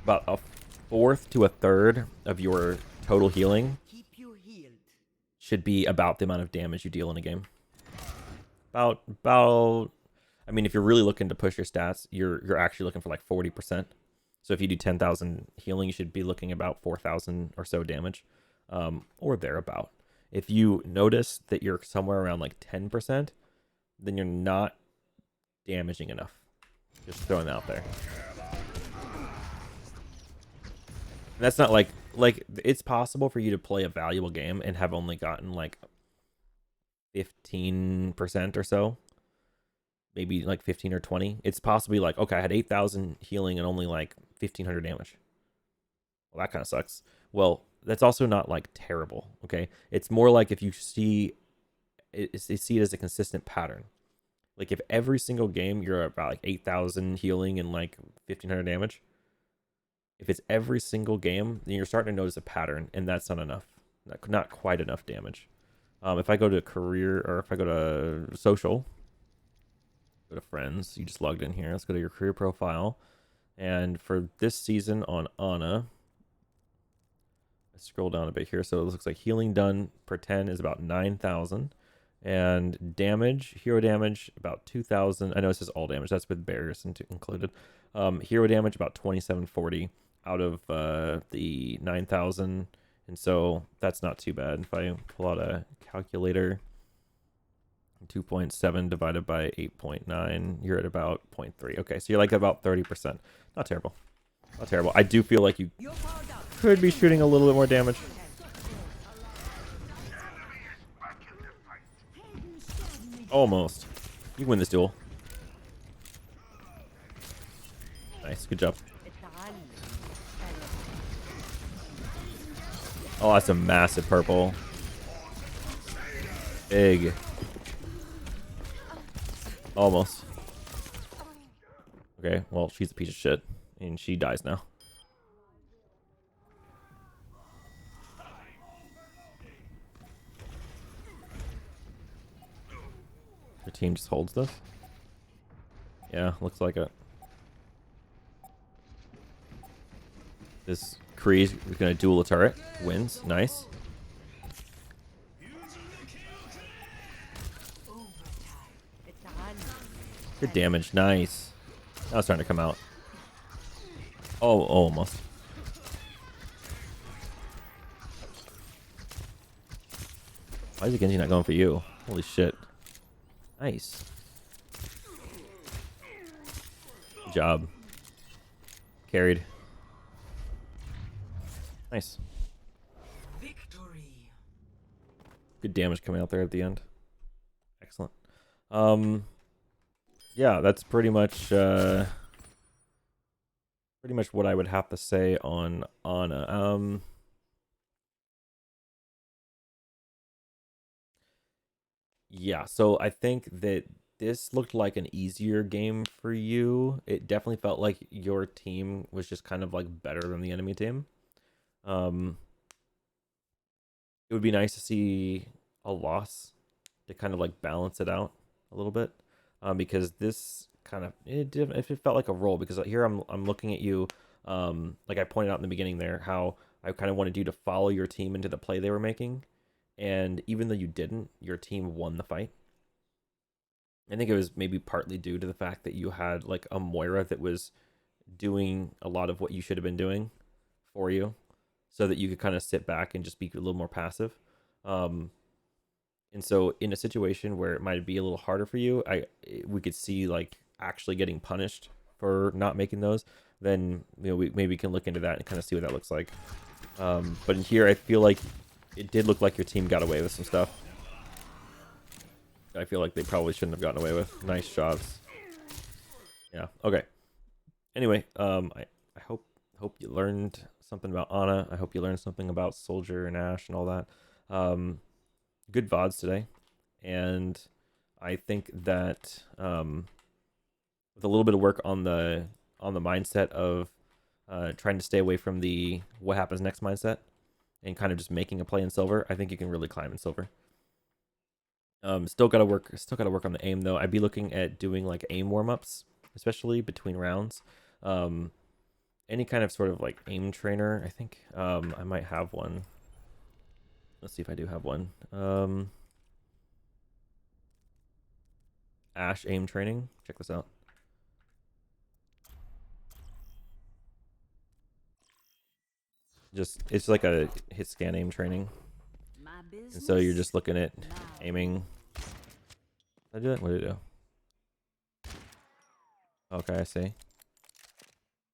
a fourth to a third of your total healing Keep you healed. should be about the amount of damage you deal in a game. I mean, if you're really looking to push your stats, you're actually looking for like 40%. So if you do 10,000 healing, you should be looking about 4,000 or so damage, or thereabout. If you notice that you're somewhere around like 10%, then you're not damaging enough. Just throwing that out there. And that's not like it's possible for you to play a valuable game and have only gotten like 15% or so, maybe like 15 or 20. It's possibly like, okay, I had 8,000 healing and only like 1,500 damage. Well, that kind of sucks. Well, that's also not like terrible. Okay, it's more like if you see it as a consistent pattern. Like if every single game you're about like 8,000 healing and like 1,500 damage. If it's every single game, then you're starting to notice a pattern, and that's not enough. Not quite enough damage. If I go to career, or if I go to social, go to friends, you just logged in here. Let's go to your career profile. And for this season on Ana, let's scroll down a bit here. So it looks like healing done per 10 is about 9,000. And damage, hero damage, about 2,000. I know this is all damage. That's with barriers included. Hero damage, about 2,740 out of the 9,000. And so that's not too bad. If I pull out a calculator, 2.7 divided by 8.9, you're at about 0.3. Okay, so you're like about 30%. Not terrible. Not terrible. I do feel like you could be shooting a little bit more damage. Almost. You win this duel. Nice. Good job. Oh, that's a massive purple. Big. Almost. Okay, well, she's a piece of shit. And she dies now. Your team just holds this? Yeah, looks like it. This Kree is going to duel a turret. Wins. Nice. Good damage. Nice. Now it's starting to come out. Oh, almost. Why is Genji not going for you? Holy shit. Nice. Good job. Carried. Nice. Victory. Good damage coming out there at the end. Excellent. Yeah, that's pretty much what I would have to say on Ana. Yeah, so I think that this looked like an easier game for you. It definitely felt like your team was just kind of like better than the enemy team. It would be nice to see a loss to kind of like balance it out a little bit, because this kind of it felt like a roll, because here I'm looking at you, like I pointed out in the beginning there, how I kind of wanted you to follow your team into the play they were making, and even though you didn't, your team won the fight. I think it was maybe partly due to the fact that you had like a Moira that was doing a lot of what you should have been doing for you, so that you could kind of sit back and just be a little more passive. And so in a situation where it might be a little harder for you, we could see like actually getting punished for not making those. Then we maybe can look into that and kind of see what that looks like. But in here, I feel like it did look like your team got away with some stuff. I feel like they probably shouldn't have gotten away with. Nice shots. Yeah. Okay. Anyway, I hope you learned something about Ana. I hope you learned something about Soldier and Ashe and all that. Good VODs today, and I think that with a little bit of work on the mindset of trying to stay away from the what happens next mindset and kind of just making a play in silver, I think you can really climb in silver. Still gotta work on the aim though. I'd be looking at doing like aim warm-ups, especially between rounds. Any kind of sort of like aim trainer. I think I might have one. Let's see if I do have one. Ashe aim training. Check this out. It's like a hit scan aim training. My business. And so you're just looking at aiming. Did I do it? What did I do? Okay, I see. And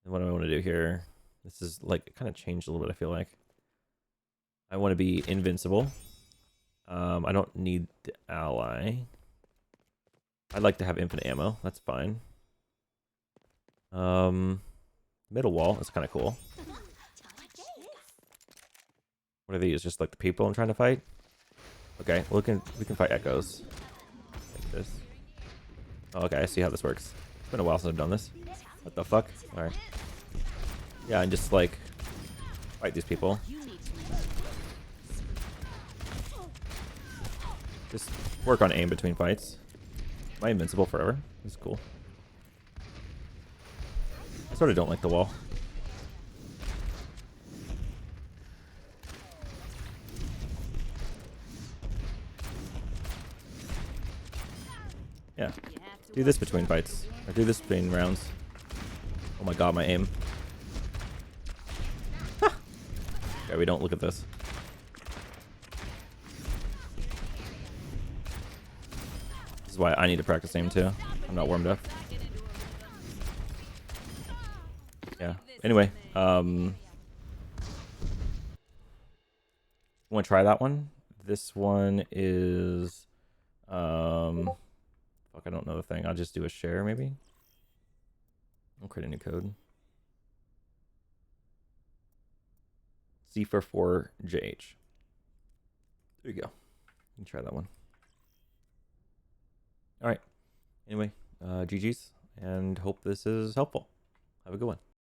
what do I want to do here? This is like kind of changed a little bit, I feel like. I want to be invincible. I don't need the ally. I'd like to have infinite ammo. That's fine. Middle wall is kind of cool. What are these? Just like the people I'm trying to fight? Okay, we can fight echoes. Like this. Oh, okay, I see how this works. It's been a while since I've done this. What the fuck? Alright. Yeah, and just like fight these people. Just work on aim between fights. Am I invincible forever? This is cool. I sort of don't like the wall. Yeah. Do this between fights. Or do this between rounds. Oh my god, my aim. Okay, we don't look at this. This is why I need to practice aim too. I'm not warmed up. Yeah. Anyway, want to try that one? This one is fuck, I don't know the thing. I'll just do a share maybe. I'll create a new code. C for 4JH. There you go. You can try that one. All right. Anyway, GG's, and hope this is helpful. Have a good one.